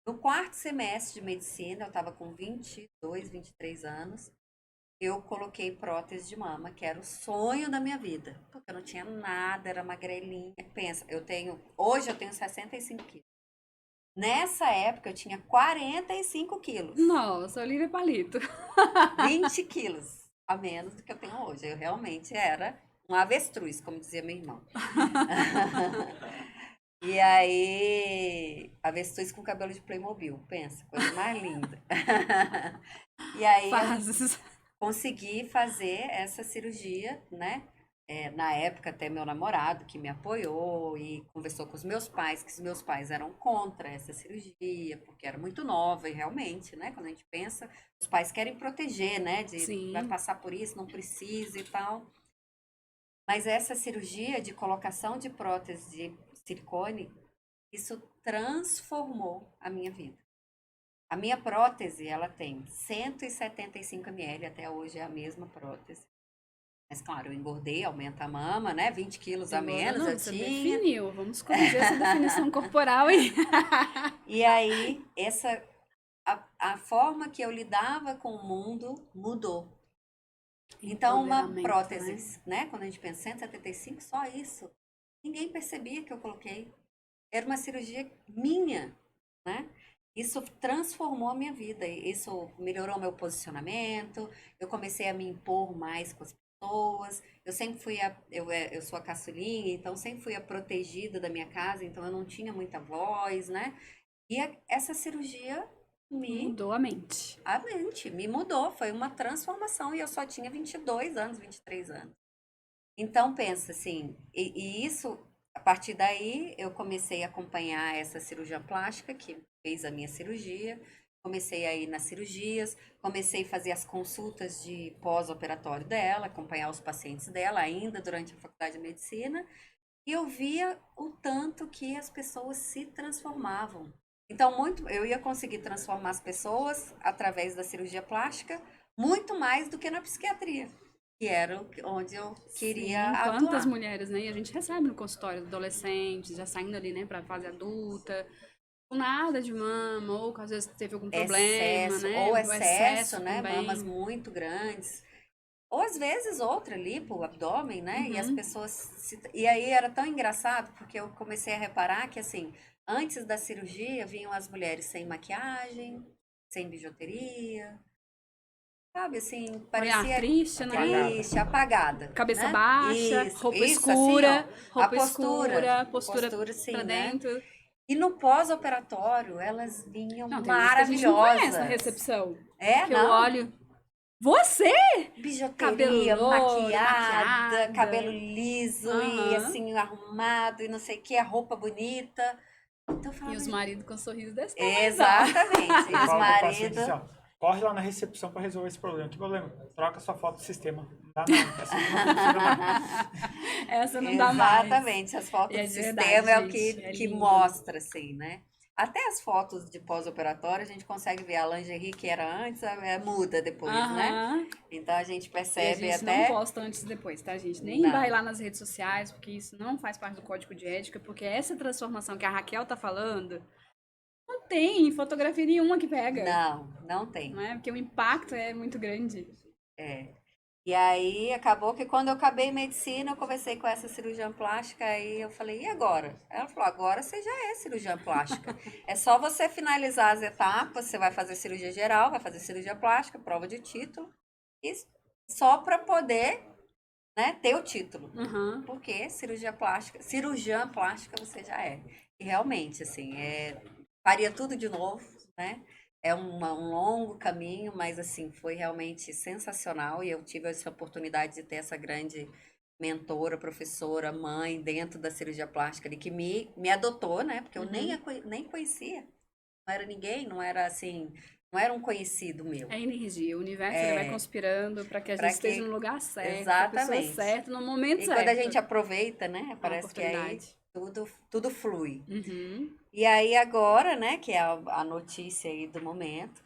No 4º semestre de medicina, eu estava com 22, 23 anos, eu coloquei prótese de mama, que era o sonho da minha vida. Porque eu não tinha nada, era magrelinha. Pensa, hoje eu tenho 65 quilos. Nessa época eu tinha 45 quilos. Nossa, Olivia Palito. 20 quilos a menos do que eu tenho hoje. Eu realmente era um avestruz, como dizia meu irmão. E aí, avestruz com cabelo de Playmobil, pensa, coisa mais linda. E aí consegui fazer essa cirurgia, né? Na época até meu namorado que me apoiou e conversou com os meus pais, que os meus pais eram contra essa cirurgia, porque era muito nova e realmente, né? Quando a gente pensa, os pais querem proteger, né? Vai passar por isso, não precisa e tal. Mas essa cirurgia de colocação de prótese de silicone, isso transformou a minha vida. A minha prótese, ela tem 175 ml, até hoje é a mesma prótese. Mas, claro, eu engordei, aumenta a mama, né? 20 quilos a menos eu você tinha. Definiu, vamos corrigir essa definição corporal aí. E aí, a forma que eu lidava com o mundo mudou. Então, uma prótese, né? Quando a gente pensa 175, só isso. Ninguém percebia que eu coloquei. Era uma cirurgia minha, né? Isso transformou a minha vida, isso melhorou meu posicionamento, eu comecei a me impor mais com as pessoas, eu sempre fui eu sou a caçulinha, então sempre fui a protegida da minha casa, então eu não tinha muita voz, né? E essa cirurgia Mudou a mente. me mudou, foi uma transformação e eu só tinha 22 anos, 23 anos. Então pensa assim, e isso, a partir daí eu comecei a acompanhar essa cirurgiã plástica que fez a minha cirurgia, comecei a ir nas cirurgias, comecei a fazer as consultas de pós-operatório dela, acompanhar os pacientes dela ainda durante a faculdade de medicina, e eu via o tanto que as pessoas se transformavam. Então, eu ia conseguir transformar as pessoas através da cirurgia plástica muito mais do que na psiquiatria, que era onde eu queria Sim, quantas atuar. mulheres, né? E a gente recebe no consultório adolescentes, já saindo ali, né, pra fase adulta, com nada de mama, ou que às vezes teve algum problema, né? O Excesso, né? também. Mamas muito grandes. Ou às vezes outra lipo, o abdômen, né? E as Uhum. pessoas. E aí era tão engraçado, porque eu comecei a reparar que, assim, antes da cirurgia vinham as mulheres sem maquiagem, sem bijuteria, sabe? Assim, Olhar parecia triste, né? Apagada. triste, apagada, Cabeça né? baixa, Isso, roupa isso, assim, ó. escura, A roupa escura, postura postura, pra sim, né? dentro. E no pós-operatório, elas vinham Não, tem umas que a gente não conhece na maravilhosas. recepção. É, Que eu não. olho, você? Cabelo Bijuteria, louro, maquiada, cabelo maquiada. liso e Aham. assim arrumado e não sei o que, a roupa bonita. Então eu E falava, os maridos com sorriso desse tamanhozão. exatamente. E Eu os falo pro paciente maridos, assim, ó, corre lá na recepção para resolver esse problema. Que problema? Troca sua foto do sistema. Não dá não. Essa aqui não funciona mais. Essa não dá mais. exatamente, as fotos E é do de verdade, sistema é o gente. É que lindo. mostra, assim, né? Até as fotos de pós-operatório, a gente consegue ver a lingerie que era antes, muda depois, né? Aham. Então a gente E a percebe gente não até. posta antes e depois, tá, gente? Nem vai Não. lá nas redes sociais, porque isso não faz parte do código de ética, porque essa transformação que a Raquel tá falando, não tem fotografia nenhuma que pega, Não, não tem. não é? Porque o impacto é muito grande. É. E aí acabou que quando eu acabei medicina, eu conversei com essa cirurgiã plástica e eu falei, e agora? Ela falou, agora você já é cirurgiã plástica. É só você finalizar as etapas, você vai fazer cirurgia geral, vai fazer cirurgia plástica, prova de título, e só para poder, né, ter o título. Uhum. Porque cirurgiã plástica você já é. E realmente, assim, faria tudo de novo, né? É um longo caminho, mas assim, foi realmente sensacional e eu tive essa oportunidade de ter essa grande mentora, professora, mãe dentro da cirurgia plástica ali, que me adotou, né? Porque eu nem conhecia, não era ninguém, não era assim, não era um conhecido meu. É energia, o universo ele vai conspirando para que a gente Para esteja que no lugar certo, com a pessoa exatamente. certa, no momento E certo. quando a gente aproveita, né? É uma Parece que aí oportunidade. tudo flui. Uhum. E aí agora, né, que é a notícia aí do momento,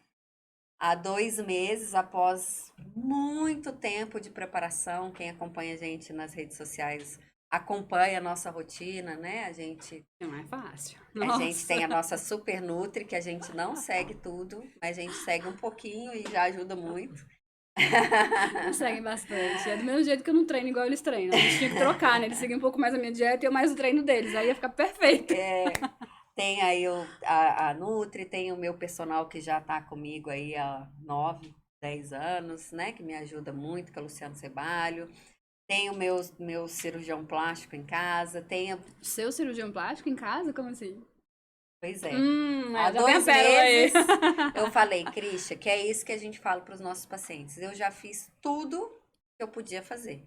há 2 meses, após muito tempo de preparação, quem acompanha a gente nas redes sociais acompanha a nossa rotina, né? Não é fácil. A gente Nossa. tem a nossa Super Nutri, que a gente não segue tudo, mas a gente segue um pouquinho e já ajuda muito. Conseguem bastante. É do mesmo jeito que eu não treino igual eles treinam. A gente tinha que trocar, né? Eles seguem um pouco mais a minha dieta e eu mais o treino deles. Aí ia ficar perfeito. Tem aí a Nutri, tem o meu personal que já está comigo aí há 9, 10 anos, né? Que me ajuda muito, que é o Luciano Cebalho. Tem o meu cirurgião plástico em casa, Seu cirurgião plástico em casa? Como assim? Pois é. Há Já vem a 2 pérola aí. meses eu falei, Christian, que é isso que a gente fala para os nossos pacientes. Eu já fiz tudo que eu podia fazer,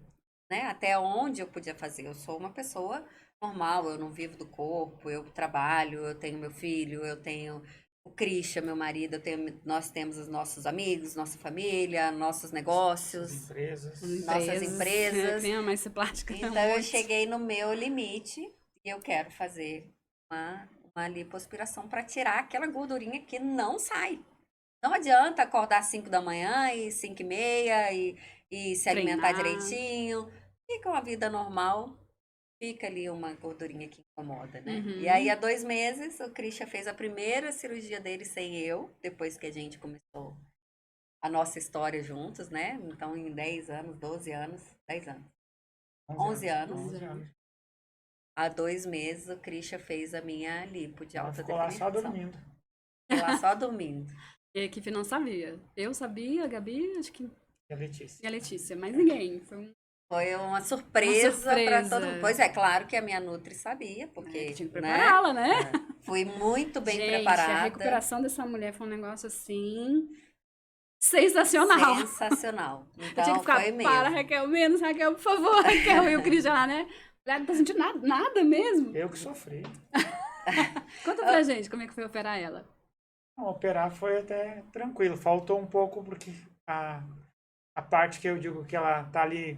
né? Até onde eu podia fazer. Eu sou uma pessoa normal, eu não vivo do corpo, eu trabalho, eu tenho meu filho, eu tenho o Christian, meu marido, nós temos os nossos amigos, nossa família, nossos negócios, nossas É, que empresas. nem a mais ser plástica. Então eu cheguei no meu limite e eu quero fazer uma lipoaspiração para tirar aquela gordurinha que não sai. Não adianta acordar às 5 da manhã e 5h30 e se alimentar Treinar. direitinho. Fica uma vida normal, fica ali uma gordurinha que incomoda, né? Uhum. E aí, há 2 meses, o Christian fez a primeira cirurgia dele sem eu, depois que a gente começou a nossa história juntos, né? Então, em 10 anos, 12 anos, 10 anos, 11 anos. 11 anos. Há 2 meses, o Christian fez a minha lipo de alta Ficou lá só definição. dormindo. lá só dormindo. E a equipe não sabia. Eu sabia, a Gabi, acho que... E a Letícia. E a Letícia, mas ninguém. Foi uma surpresa para todo mundo. surpresa. Pois é, claro que a minha Nutri sabia, Que porque, tinha que né? prepará-la, né? Fui muito bem Gente, preparada. a recuperação dessa mulher foi um negócio assim... sensacional. Sensacional. Eu tinha Então, que ficar, foi para, mesmo. Raquel, menos, Raquel, por favor, Raquel. E o Cris já lá, né? Mulher, não tá sentindo nada mesmo. Eu que sofri. Conta pra gente como é que foi operar ela. Não, operar foi até tranquilo. Faltou um pouco porque a parte que eu digo que ela tá ali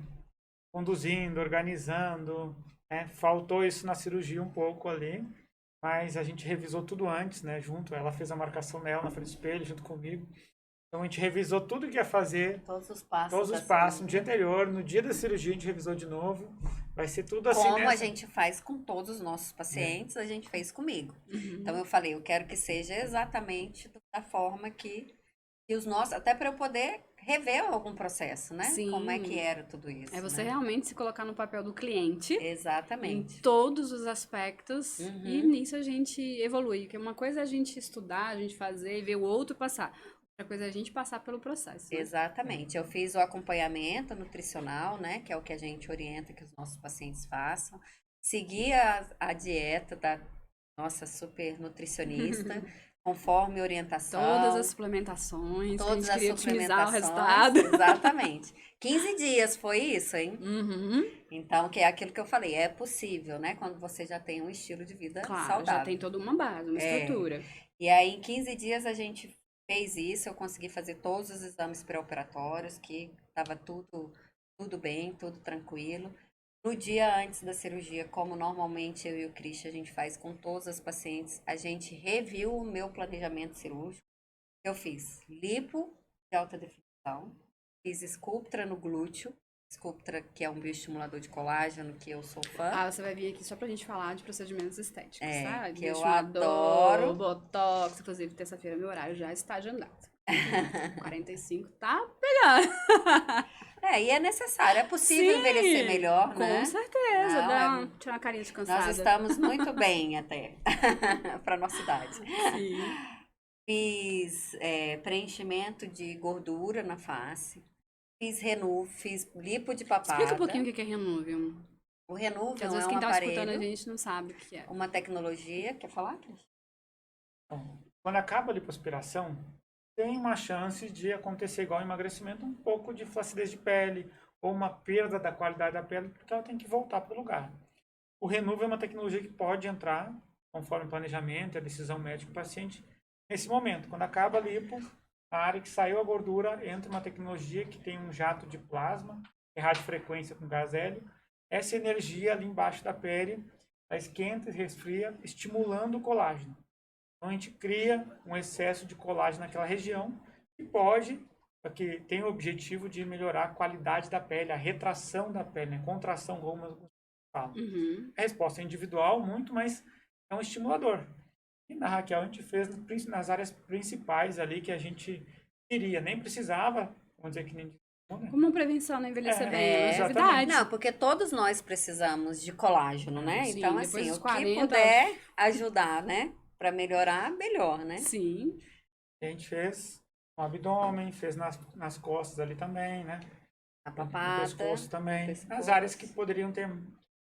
conduzindo, organizando, né? Faltou isso na cirurgia um pouco ali, mas a gente revisou tudo antes, né? Junto, ela fez a marcação dela na frente do espelho junto comigo. Então a gente revisou tudo que ia fazer, Todos os passos. todos os da passos no dia cirurgia. anterior, no dia da cirurgia a gente revisou de novo. Vai ser tudo assim, Como a nessa... gente faz com todos os nossos pacientes, a gente fez comigo. Uhum. Então eu falei, eu quero que seja exatamente da forma que os nossos, até para eu poder rever algum processo, né? Sim. Como é que era tudo isso. É você né? realmente se colocar no papel do cliente em Exatamente. todos os aspectos Uhum. e nisso a gente evolui. Porque uma coisa é a gente estudar, a gente fazer e ver o outro passar. Outra coisa é a gente passar pelo processo. Né? Exatamente. Eu fiz o acompanhamento nutricional, né? Que é o que a gente orienta que os nossos pacientes façam. Segui a dieta da nossa super nutricionista, conforme orientação. Todas as suplementações, Todas que a gente as queria otimizar o suplementações. resultado. Exatamente. 15 dias foi isso, hein? Uhum. Então, que é aquilo que eu falei, é possível, né? Quando você já tem um estilo de vida Claro, saudável. já tem toda uma base, uma estrutura. E aí, em 15 dias, a gente fez isso, eu consegui fazer todos os exames pré-operatórios, que estava tudo bem, tudo tranquilo. No dia antes da cirurgia, como normalmente eu e o Christian a gente faz com todos os pacientes, a gente reviu o meu planejamento cirúrgico. Eu fiz lipo de alta definição, fiz Sculptra no glúteo, Sculptra que é um bioestimulador de colágeno, que eu sou fã. Ah, você vai vir aqui só pra gente falar de procedimentos estéticos, tá? Que eu Bioestimulador, adoro. Botox, inclusive terça-feira meu horário já está agendado. 45 tá pegando. E é necessário, é possível Sim, envelhecer melhor, com né? certeza, Não, tirar uma carinha de cansada. Nós estamos muito bem até, para nossa idade. Sim. Fiz preenchimento de gordura na face, fiz Renuv, fiz lipo de papada. Explica um pouquinho o que é Renuvium. O Porque Renuvium às vezes é um quem tá escutando a aparelho, gente não sabe o que é. uma tecnologia, quer falar, Cris? Então, quando acaba a lipoaspiração, tem uma chance de acontecer igual ao emagrecimento, um pouco de flacidez de pele ou uma perda da qualidade da pele, porque ela tem que voltar para o lugar. O Renuva é uma tecnologia que pode entrar, conforme o planejamento e a decisão médica do paciente, nesse momento. Quando acaba a lipo, a área que saiu a gordura, entra uma tecnologia que tem um jato de plasma, é radiofrequência com gás hélio. Essa energia ali embaixo da pele, ela esquenta e resfria, estimulando o colágeno. Então a gente cria um excesso de colágeno naquela região que pode, porque tem o objetivo de melhorar a qualidade da pele, a retração da pele, né? Contração, como eu falo. Uhum. A resposta é individual, muito, mas é um estimulador. E na Raquel a gente fez nas áreas principais ali que a gente queria, nem precisava, vamos dizer que nem... Como uma prevenção, não envelhecer bem, é exatamente. novidade. Não, porque todos nós precisamos de colágeno, né? Sim, Então, depois assim, dos o 40... que puder ajudar, né? Para melhorar, melhor, né? Sim. A gente fez no abdômen, fez nas costas ali também, né? A No papada, pescoço também. pescoço. As áreas que poderiam ter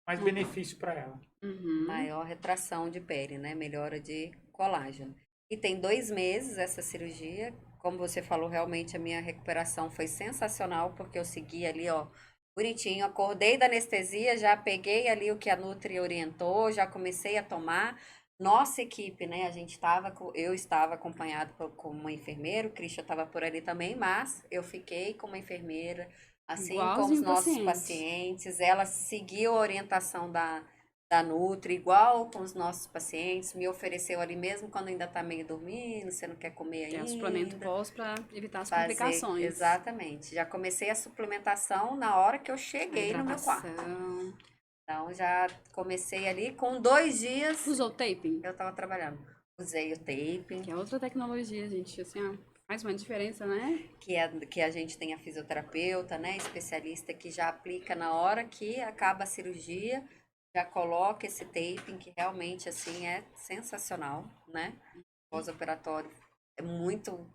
mais benefício para ela. Uhum. maior retração de pele, né? Melhora de colágeno. E tem 2 meses essa cirurgia. Como você falou, realmente a minha recuperação foi sensacional, porque eu segui ali, ó, bonitinho. Acordei da anestesia, já peguei ali o que a Nutri orientou, já comecei a tomar. Nossa equipe, né? Eu estava acompanhado com uma enfermeira, o Christian estava por ali também, mas eu fiquei com uma enfermeira, assim como os Igualzinho nossos paciente. pacientes. Ela seguiu a orientação da Nutri, igual com os nossos pacientes, me ofereceu ali mesmo quando ainda tá meio dormindo, você não quer comer É ainda. um suplemento pós para evitar as fazer- complicações. Exatamente. Já comecei a suplementação na hora que eu cheguei no meu quarto. Hidratação. Então já comecei ali, com 2 dias Usou taping? eu tava trabalhando. Usei o taping, Que é outra tecnologia, gente. Assim, ó, faz uma diferença, né? que a gente tem a fisioterapeuta, né, especialista que já aplica na hora que acaba a cirurgia, já coloca esse taping que realmente assim é sensacional, né? pós-operatório é muito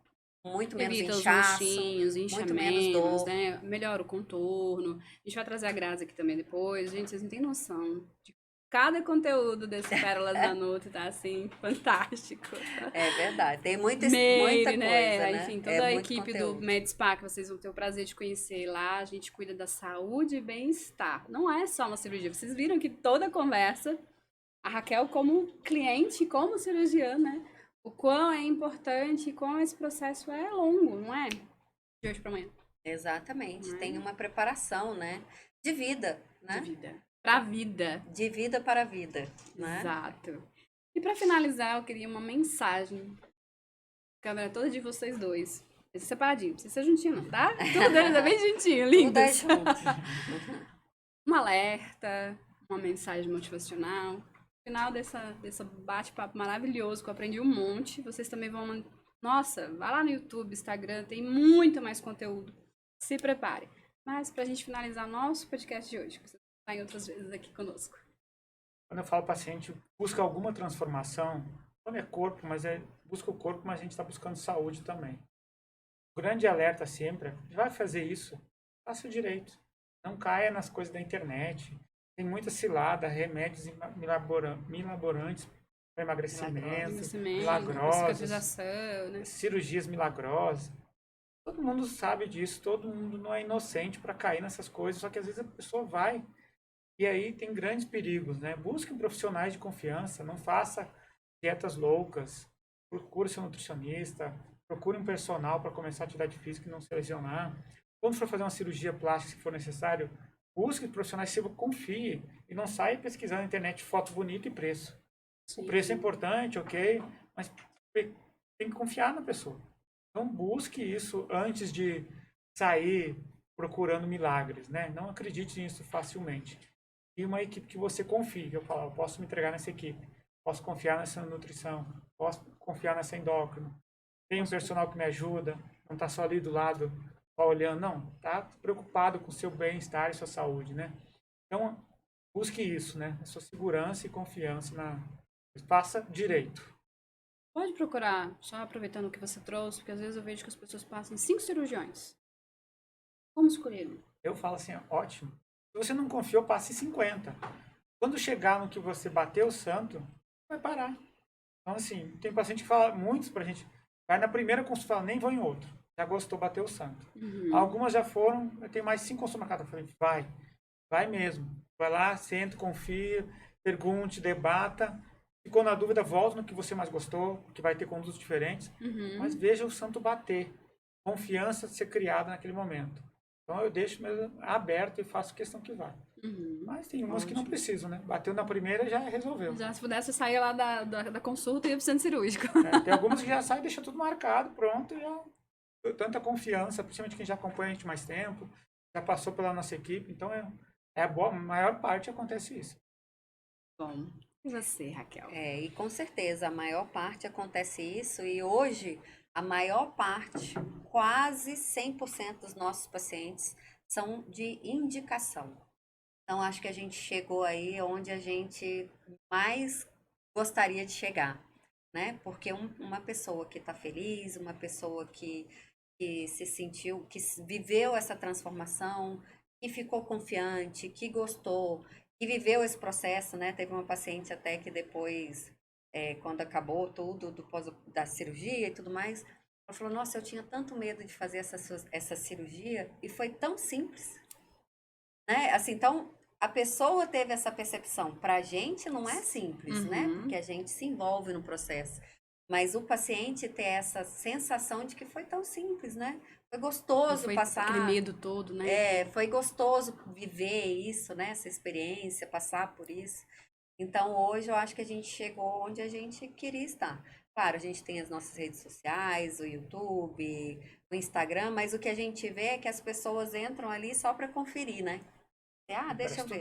menos Evita os inchaço, roxinhos, incha muito menos menos, dor. né? Melhora o contorno. A gente vai trazer a Grazi aqui também depois. Gente, vocês não têm noção de cada conteúdo desse Pérolas da Nutri, tá assim, fantástico. É verdade, tem muita Meire, coisa, né? né? Enfim, É toda a muito equipe do conteúdo. MedSpa que vocês vão ter o prazer de conhecer lá. A gente cuida da saúde e bem-estar. Não é só uma cirurgia. Vocês viram que toda conversa, a Raquel como cliente, como cirurgiã, né? O quão é importante e quão esse processo é longo, não é? De hoje para amanhã. Exatamente, Não é? tem uma preparação, né? De vida, De né? vida. Pra vida. De vida para a vida, né? Exato. E para finalizar, eu queria uma mensagem. Câmera toda de vocês dois. Precisa ser separadinho, não precisa ser juntinho, não, tá? Tudo deles é bem juntinho, Tudo é lindos. junto. Um alerta, uma mensagem motivacional. No final dessa bate-papo maravilhoso, que eu aprendi um monte. Vocês também vão. Nossa, vai lá no YouTube, Instagram, tem muito mais conteúdo. Se prepare. Mas pra gente finalizar nosso podcast de hoje, que você vai em outras vezes aqui conosco. Quando eu falo paciente, busca alguma transformação, quando é corpo, busca o corpo, mas a gente está buscando saúde também. O grande alerta sempre é, vai fazer isso, faça direito. Não caia nas coisas da internet. Tem muita cilada, remédios milaborantes para emagrecimento, milagrosos, Cicatrização, né? cirurgias milagrosas. Todo mundo sabe disso, todo mundo não é inocente para cair nessas coisas, só que às vezes a pessoa vai. E aí tem grandes perigos, né? Busque profissionais de confiança, não faça dietas loucas, procure seu nutricionista, procure um personal para começar a atividade física e não se lesionar. Quando for fazer uma cirurgia plástica, se for necessário, busque profissionais que você confie e não saia pesquisando na internet foto bonita e preço. Sim. O preço é importante, ok, mas tem que confiar na pessoa. Então busque isso antes de sair procurando milagres, né? Não acredite nisso facilmente. E uma equipe que você confie, que eu falo, eu posso me entregar nessa equipe, posso confiar nessa nutrição, posso confiar nessa endócrina, tem um personal que me ajuda, não está só ali do lado, só olhando, não, está preocupado com o seu bem-estar e sua saúde, né? Então, busque isso, né? A sua segurança e confiança faça direito. Pode procurar, só aproveitando o que você trouxe, porque às vezes eu vejo que as pessoas passam em 5 cirurgiões. Como escolher? Eu falo assim, ótimo. Se você não confiou, passe 50. Quando chegar no que você bateu o santo, vai parar. Então, assim, tem paciente que fala, muitos pra gente, vai na primeira consulta, fala, nem vou em outro. Já gostou, bateu o santo. Algumas já foram, eu tenho mais 5 consultas marcadas. Eu falei, vai mesmo. Vai lá, senta, confia, pergunte, debata. Ficou na dúvida, volta no que você mais gostou, que vai ter condutos diferentes. Mas veja o santo bater. Confiança ser criada naquele momento. Então eu deixo mesmo aberto e faço questão que vá. Mas tem umas que não precisam, né? Bateu na primeira e já resolveu. Já se pudesse, sair lá da consulta e ia pro centro cirúrgico. Tem algumas que já saem, deixa tudo marcado, pronto, e já tanta confiança, principalmente quem já acompanha a gente mais tempo, já passou pela nossa equipe, então a maior parte acontece isso. Bom, e você, Raquel? E com certeza, a maior parte acontece isso, e hoje a maior parte, quase 100% dos nossos pacientes são de indicação. Então, acho que a gente chegou aí onde a gente mais gostaria de chegar, né? Porque uma pessoa que está feliz, uma pessoa que se sentiu, que viveu essa transformação, que ficou confiante, que gostou, que viveu esse processo, né? Teve uma paciente até que depois, quando acabou tudo da cirurgia e tudo mais, ela falou, nossa, eu tinha tanto medo de fazer essa cirurgia e foi tão simples, né? Assim, então, a pessoa teve essa percepção. Pra gente não é simples, né? Porque a gente se envolve no processo. Mas o paciente ter essa sensação de que foi tão simples, né? Foi gostoso foi passar. Aquele medo todo, né? Foi gostoso viver isso, né? Essa experiência, passar por isso. Então, hoje eu acho que a gente chegou onde a gente queria estar. Claro, a gente tem as nossas redes sociais, o YouTube, o Instagram, mas o que a gente vê é que as pessoas entram ali só para conferir, né? Deixa eu ver.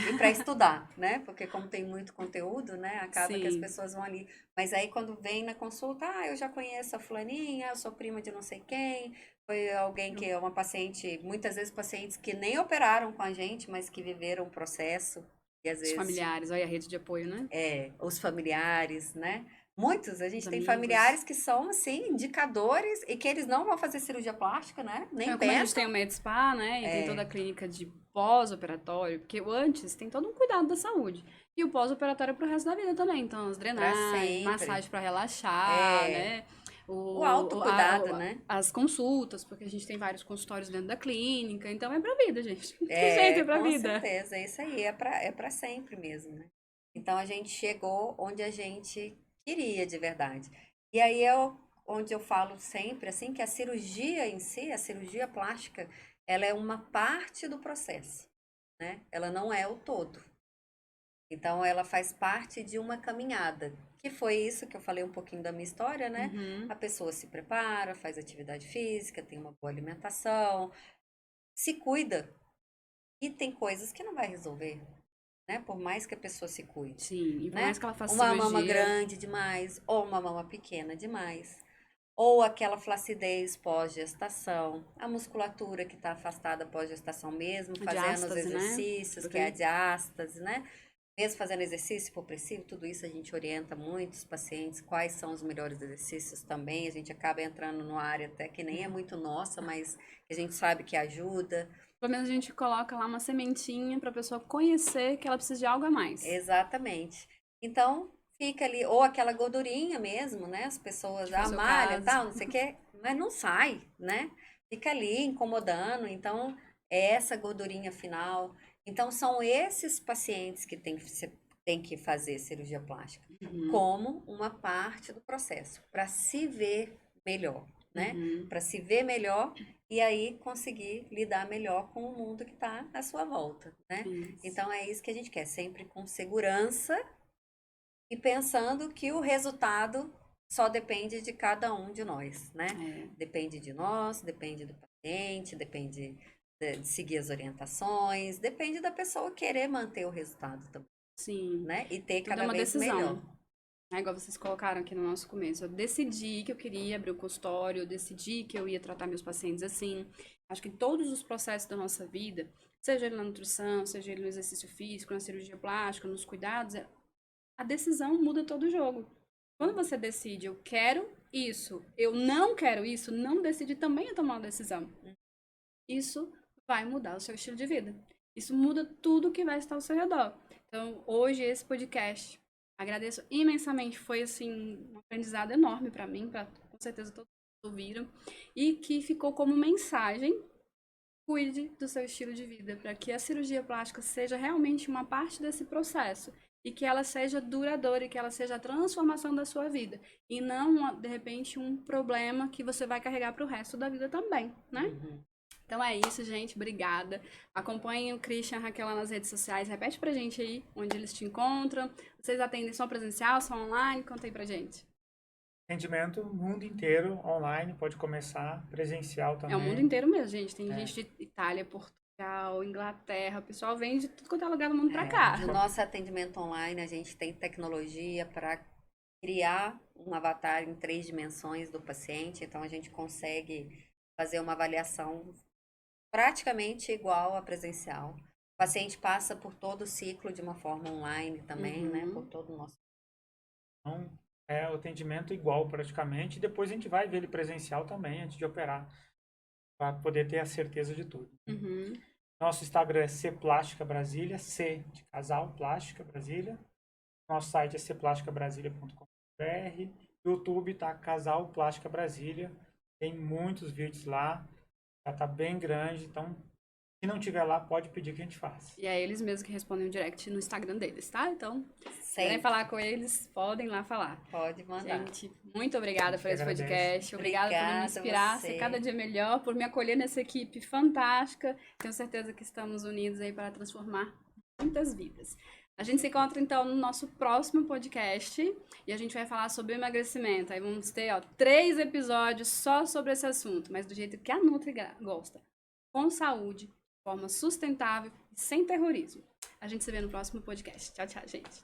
E para estudar, né? Porque como tem muito conteúdo, né? Acaba que as pessoas vão ali. Mas aí quando vem na consulta, eu já conheço a fulaninha, eu sou prima de não sei quem. Foi alguém que é uma paciente, muitas vezes pacientes que nem operaram com a gente, mas que viveram o processo. E às vezes, os familiares, olha a rede de apoio, né? Os familiares, né? Muitos, a gente tem amigos. familiares que são, assim, indicadores e que eles não vão fazer cirurgia plástica, né? Nem Como a gente pensam. tem o Med-Spa, né? E tem toda a clínica de pós-operatório, porque o antes tem todo um cuidado da saúde. E o pós-operatório é pro resto da vida também. Então, as drenagens, sempre. massagem pra relaxar, É. né? O autocuidado, né? As consultas, porque a gente tem vários consultórios dentro da clínica. Então, é pra vida, gente. Não tem É, jeito, é pra com vida. certeza, é isso aí, é pra sempre mesmo, né? Então a gente chegou onde a gente queria de verdade. E aí é onde eu falo sempre, assim, que a cirurgia em si, a cirurgia plástica, ela é uma parte do processo, né? Ela não é o todo. Então ela faz parte de uma caminhada, que foi isso que eu falei um pouquinho da minha história, né? Uhum. A pessoa se prepara, faz atividade física, tem uma boa alimentação, se cuida. E tem coisas que não vai resolver, né? Por mais que a pessoa se cuide, Sim, e por né? mais que ela faça Uma mama cirurgia, grande demais, ou uma mama pequena demais, ou aquela flacidez pós-gestação, a musculatura que está afastada pós-gestação mesmo, a fazendo os diástase, né? exercícios, que é a diástase, né? Mesmo fazendo exercício hipopressivo, tudo isso a gente orienta muito os pacientes, quais são os melhores exercícios também. A gente acaba entrando numa área até que nem é muito nossa, mas que a gente sabe que ajuda. Pelo menos a gente coloca lá uma sementinha pra pessoa conhecer que ela precisa de algo a mais. Exatamente. Então, fica ali, ou aquela gordurinha mesmo, né? As pessoas, Que foi o seu malha, caso. tal, não sei o quê, mas não sai, né? Fica ali incomodando. Então, é essa gordurinha final. Então, são esses pacientes que tem que fazer cirurgia plástica Uhum. como uma parte do processo, para se ver melhor, né? Uhum. Para se ver melhor e aí conseguir lidar melhor com o mundo que está à sua volta, né? Isso. Então é isso que a gente quer, sempre com segurança e pensando que o resultado só depende de cada um de nós, né? É. Depende de nós, depende do paciente, depende de seguir as orientações, depende da pessoa querer manter o resultado também, Sim. né? E ter Tudo é cada uma vez decisão. melhor. É igual vocês colocaram aqui no nosso começo. Eu decidi que eu queria abrir o consultório, eu decidi que eu ia tratar meus pacientes assim. Acho que em todos os processos da nossa vida, seja ele na nutrição, seja ele no exercício físico, na cirurgia plástica, nos cuidados, a decisão muda todo o jogo. Quando você decide, eu quero isso, eu não quero isso, não decide também a tomar uma decisão. Isso vai mudar o seu estilo de vida. Isso muda tudo que vai estar ao seu redor. Então, hoje, esse podcast, agradeço imensamente. Foi, assim, um aprendizado enorme para mim, para com certeza todos ouviram. E que ficou como mensagem: cuide do seu estilo de vida, para que a cirurgia plástica seja realmente uma parte desse processo. E que ela seja duradoura e que ela seja a transformação da sua vida. E não, de repente, um problema que você vai carregar para o resto da vida também, né? Uhum. Então é isso, gente. Obrigada. Acompanhem o Christian e a Raquel lá nas redes sociais. Repete pra gente aí onde eles te encontram. Vocês atendem só presencial, só online? Conta aí pra gente. Atendimento mundo inteiro, online, pode começar, presencial também. É o mundo inteiro mesmo, gente. Tem gente de Itália, Portugal, Inglaterra. O pessoal vem de tudo quanto é lugar do mundo pra cá. No nosso atendimento online, a gente tem tecnologia para criar um avatar em 3 dimensões do paciente, então a gente consegue fazer uma avaliação praticamente igual à presencial. O paciente passa por todo o ciclo de uma forma online também, né? Por todo o nosso. Então, é o atendimento igual praticamente. E depois a gente vai ver ele presencial também, antes de operar, para poder ter a certeza de tudo. Uhum. Nosso Instagram é Cplástica Brasília, C de casal, Plástica Brasília. Nosso site é cplasticabrasilia.com.br. YouTube tá Casal Plástica Brasília. Tem muitos vídeos lá. Já tá bem grande, então se não tiver lá, pode pedir que a gente faça. E é eles mesmos que respondem o direct no Instagram deles, tá? Então, se querem Sempre. falar com eles, podem lá falar. Pode mandar. Gente, muito obrigada por esse agradeço. podcast. Obrigada por me Obrigada inspirar a você. ser cada dia melhor, por me acolher nessa equipe fantástica. Tenho certeza que estamos unidos aí para transformar muitas vidas. A gente se encontra, então, no nosso próximo podcast e a gente vai falar sobre emagrecimento. Aí vamos ter, 3 episódios só sobre esse assunto, mas do jeito que a Nutri gosta. Com saúde, de forma sustentável e sem terrorismo. A gente se vê no próximo podcast. Tchau, tchau, gente.